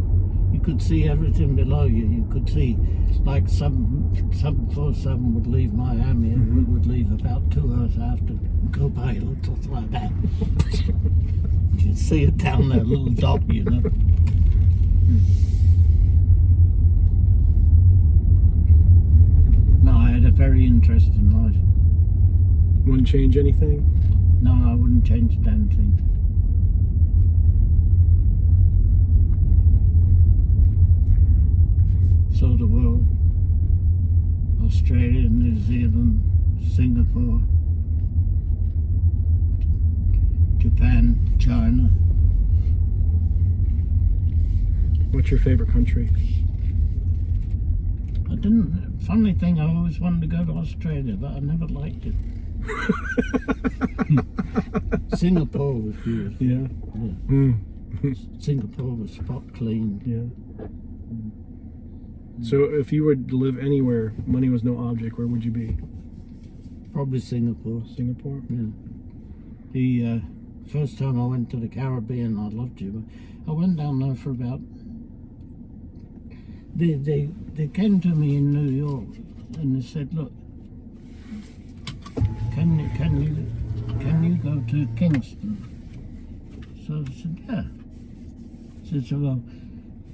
You could see everything below you. You could see, like 747 would leave Miami and we would leave about 2 hours after, go by, it looked just like that. You'd see it down there, little dot, you know. No, I had a very interesting life. Wouldn't change anything? No, I wouldn't change a damn thing. Saw the world. Australia, New Zealand, Singapore, Japan, China. What's your favorite country? Funny thing, I always wanted to go to Australia, but I never liked it. Singapore was beautiful. Yeah. Singapore was spot clean. Yeah. So if you were to live anywhere, money was no object, where would you be? Probably Singapore. Singapore? Yeah. The first time I went to the Caribbean, I loved it. I went down there for about. They came to me in New York and they said, "Look, can you go to Kingston?" So I said, "Yeah." I said, "So well,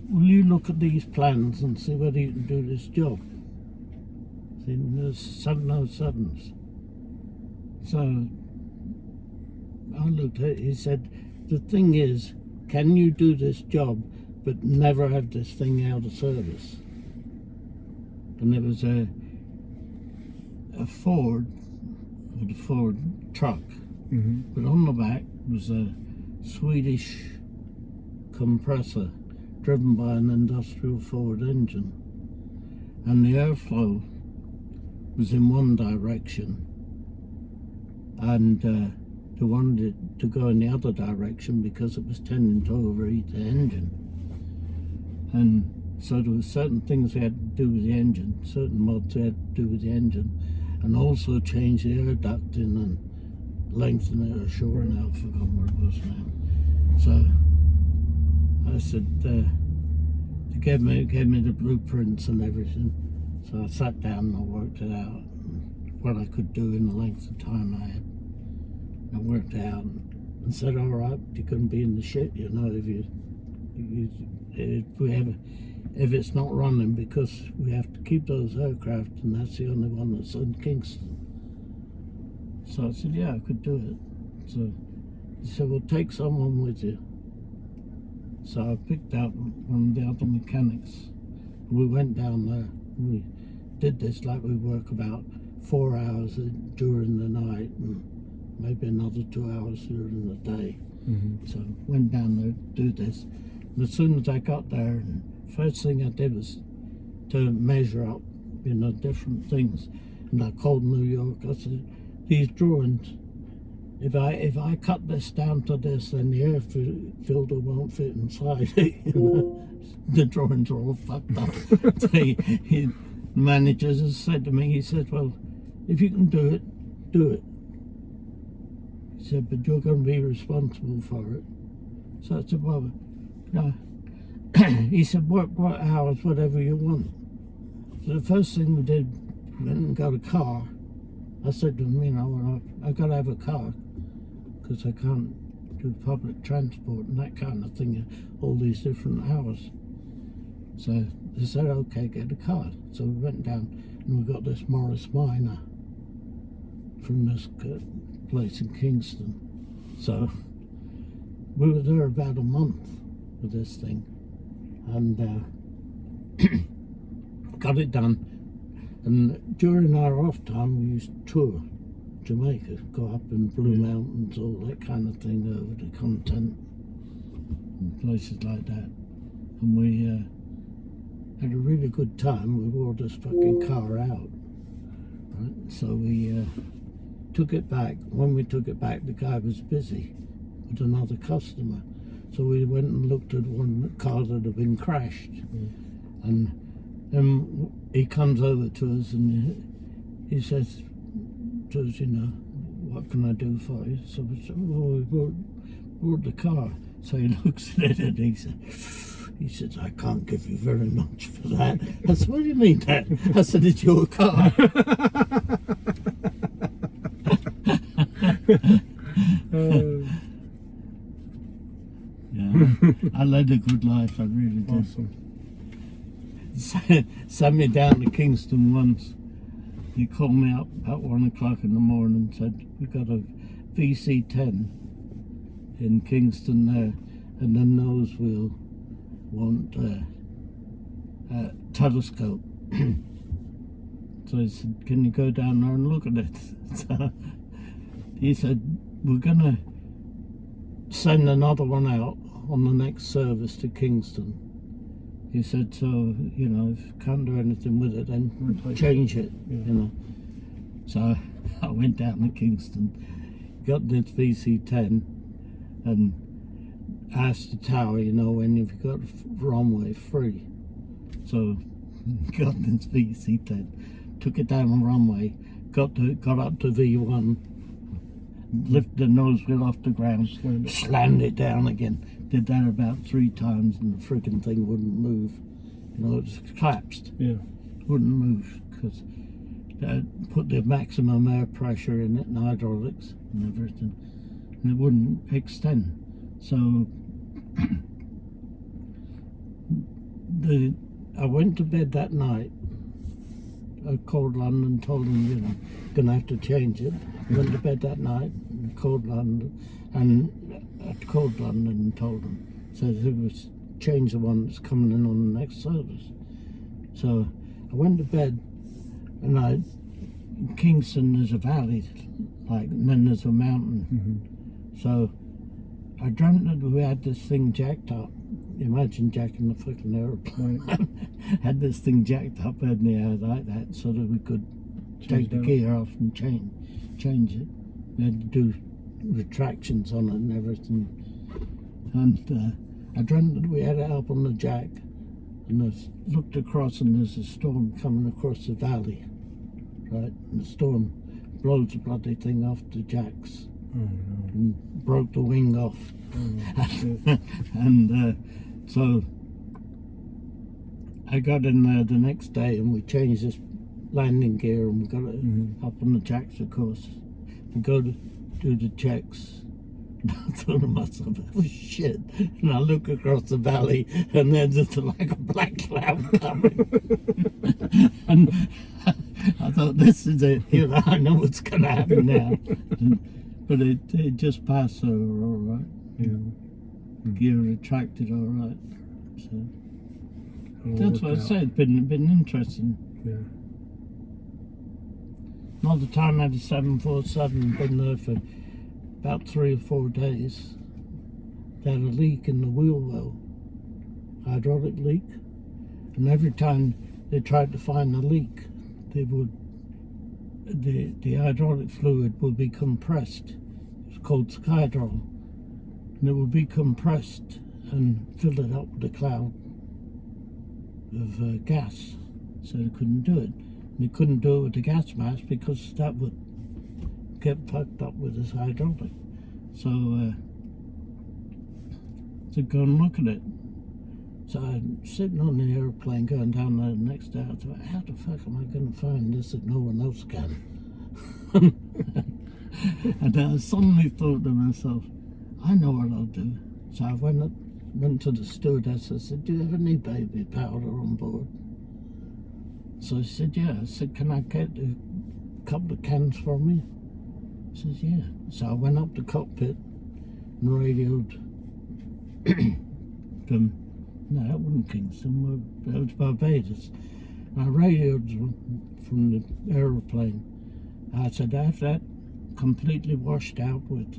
will you look at these plans and see whether you can do this job?" See, there's no sudden. So I looked at it, he said, "The thing is, can you do this job but never have this thing out of service?" And it was a Ford truck, but on the back was a Swedish compressor driven by an industrial Ford engine, and the airflow was in one direction, and they wanted it to go in the other direction because it was tending to overheat the engine. And so there were certain things we had to do with the engine, certain mods we had to do with the engine, and also change the air ducting and lengthen it or shorten it. I've forgotten what it was now. So I said, they gave me the blueprints and everything. So I sat down and I worked it out, what I could do in the length of time I had. I worked it out and said, all right, you couldn't be in the shit, you know, if it's not running, because we have to keep those aircraft and that's the only one that's in Kingston. So I said, yeah, I could do it. So he said, well, take someone with you. So I picked out one of the other mechanics. We went down there. We did this like we work about 4 hours during the night and maybe another 2 hours during the day. So went down there to do this. And as soon as I got there, first thing I did was to measure up, you know, different things. And I called New York. I said, these drawings, if I cut this down to this, then the air filter won't fit inside it. You know? The drawings are all fucked up. So the manager just said to me, he said, well, if you can do it, do it. He said, but you're going to be responsible for it. So I said, well, no. He said, work what hours, whatever you want. So the first thing we did, we went and got a car. I said to him, you know, I got to have a car because I can't do public transport and that kind of thing, all these different hours. So they said, okay, get a car. So we went down and we got this Morris Minor from this place in Kingston. So we were there about a month with this thing and got it done. And during our off time, we used to tour Jamaica, go up in Blue Mountains, all that kind of thing, over the content and places like that. And we had a really good time. We wore this fucking car out, right? So we took it back. When we took it back, the guy was busy with another customer. So we went and looked at one car that had been crashed. And then he comes over to us and he says to us, you know, what can I do for you? So we said, well, we bought the car. So he looks at it and he says, I can't give you very much for that. I said, what do you mean that? I said, it's your car. Yeah, I led a good life, I really did. Awesome. Sent me down to Kingston once. He called me up about 1 o'clock in the morning and said, we've got a VC10 in Kingston there, and the nose wheel want a telescope. So I said, can you go down there and look at it? So he said, we're gonna send another one out on the next service to Kingston. He said, so, you know, if you can't do anything with it, then change it, you know. So I went down to Kingston, got this VC10 and asked the tower, you know, when you've got runway free. So got this VC10, took it down the runway, got up to V1, lifted the nose wheel off the ground, slammed it down again. Did that about 3 times and the freaking thing wouldn't move. You know, it was collapsed. Yeah. Wouldn't move because put the maximum air pressure in it and hydraulics and everything, and it wouldn't extend. So I went to bed that night. I called London and told them, you know, gonna have to change it. Went to bed that night and called London, and I called London and told them, said it was change the one that's coming in on the next service. So I went to bed, and in Kingston there's a valley, like, and then there's a mountain. So I dreamt that we had this thing jacked up. Imagine jacking the fucking aeroplane. Had this thing jacked up in the air like that, so that we could take the gear off and change it. We had to do retractions on it and everything. And I dreamt that we had it up on the jack, and I looked across, and there's a storm coming across the valley, right? And the storm blows the bloody thing off the jacks. And broke the wing off. And so I got in there the next day, and we changed this landing gear, and we got it up on the jacks, of course. We go to do the checks, and I thought to myself, oh shit. And I look across the valley, and there's just like a black cloud coming. And I thought, this is it, you know, I know what's going to happen now. But it just passed, so we're all right. Yeah. The gear retracted all right. So that's what I said. It's been interesting. Yeah. Another time I had a 747, been there for about 3 or 4 days. They had a leak in the wheel well, hydraulic leak, and every time they tried to find the leak, they would. The hydraulic fluid would be compressed. It's called Skydrol, and it would be compressed and fill it up with a cloud of gas, so they couldn't do it. And they couldn't do it with the gas mask because that would get fucked up with this hydraulic. So go and look at it. So I'm sitting on the airplane going down there the next day. I thought, how the fuck am I going to find this that no one else can? And I suddenly thought to myself, I know what I'll do. So I went to the stewardess. I said, do you have any baby powder on board? So she said, yeah. I said, can I get a couple of cans for me? She says, yeah. So I went up the cockpit and radioed from, no, that wasn't Kingston, that was Barbados. I radioed from the aeroplane. I said, I have that completely washed out with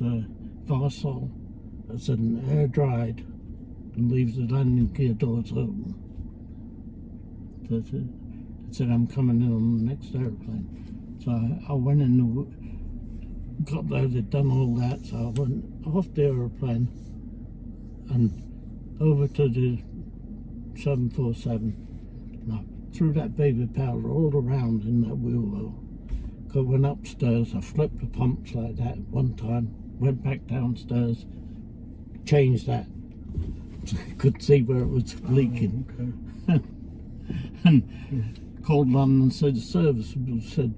Varsol. I said, air dried and leave the landing gear doors open. I said, I'm coming in on the next airplane. So I went in, got there, they'd done all that, so I went off the aeroplane and over to the 747. And I threw that baby powder all around in that wheel well. Went upstairs, I flipped the pumps like that one time, went back downstairs, changed that. Could see where it was leaking. Oh, okay. And called London and said, the service said,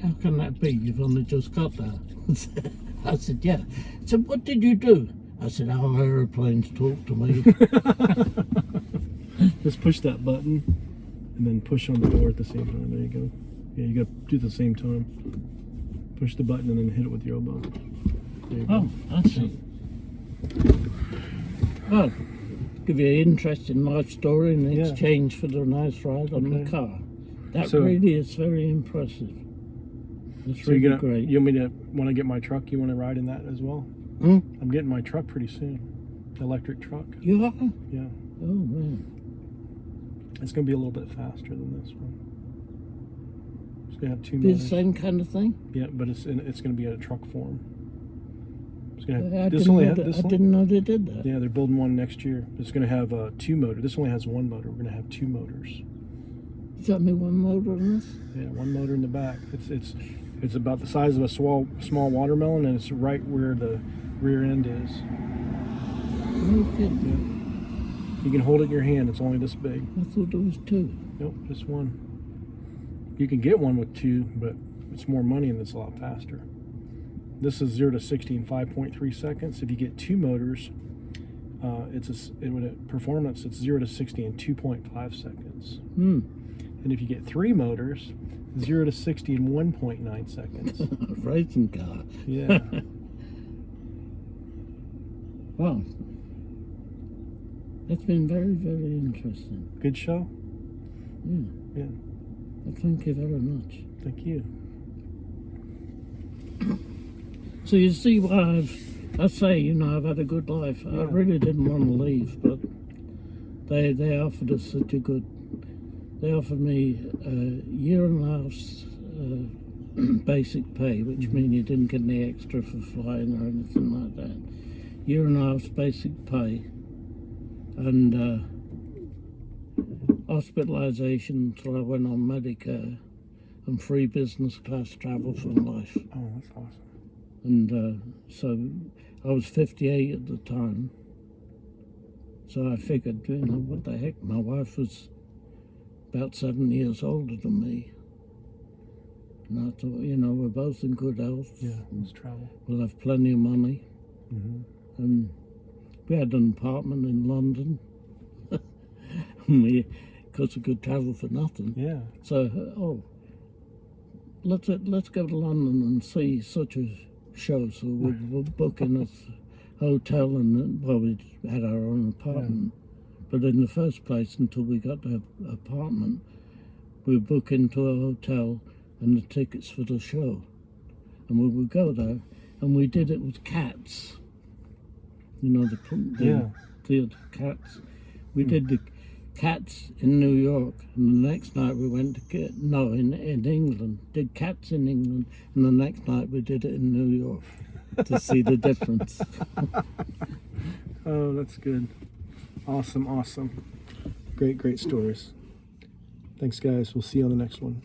how can that be? You've only just got that. I said, yeah. I said, what did you do? I said, our aeroplanes talk to me. Just push that button and then push on the door at the same time. There you go. Yeah, you got to do it at the same time. Push the button and then hit it with your elbow. There you go. Oh, I see. Well, give you an interesting life story in exchange for the nice ride on the car. That really is very impressive. It's really great. You want to get my truck? You want to ride in that as well? Hmm? I'm getting my truck pretty soon. The electric truck. You are? Yeah. Oh, man. It's going to be a little bit faster than this one. It's going to have 2 Be motors. the same kind of thing? Yeah, but it's going to be a truck form. It's going to I have, didn't know they did that. Yeah, they're building one next year. It's going to have 2 motors. This only has 1 motor. We're going to have 2 motors. Is that me 1 motor on this? Yeah, 1 motor in the back. It's about the size of a small watermelon, and it's right where the rear end is. No kidding. Yeah. You can hold it in your hand. It's only this big. I thought there was 2. Nope, just 1. You can get one with 2, but it's more money and it's a lot faster. This is 0 to 60 in 5.3 seconds. If you get 2 motors, performance, it's 0 to 60 in 2.5 seconds. Hmm. And if you get 3 motors, 0 to 60 in 1.9 seconds. Racing car. Yeah. Wow. That's been very, very interesting. Good show? Yeah. Yeah. Well, thank you very much. Thank you. So you see why I've had a good life. Yeah. I really didn't want to leave, but they offered us such a good. They offered me a year and a half's basic pay, which means you didn't get any extra for flying or anything like that. Year and a half's basic pay, and hospitalisation until I went on Medicare, and free business class travel for life. Oh, that's awesome. And so I was 58 at the time. So I figured, what the heck? My wife was about 7 years older than me. And I thought, we're both in good health. Yeah, let's travel. We'll have plenty of money. Mm-hmm. And we had an apartment in London. Because we could travel for nothing. Yeah. So, let's go to London and see such a show. So we're booking a hotel, and we had our own apartment. Yeah. But in the first place, until we got the apartment, we were booking into a hotel and the tickets for the show. And we would go there, and we did it with cats. The theatre cats. We did the cats in New York, and the next night we went to in England. Did cats in England, and the next night we did it in New York to see the difference. Oh, that's good. Awesome. Great stories. Thanks, guys. We'll see you on the next one.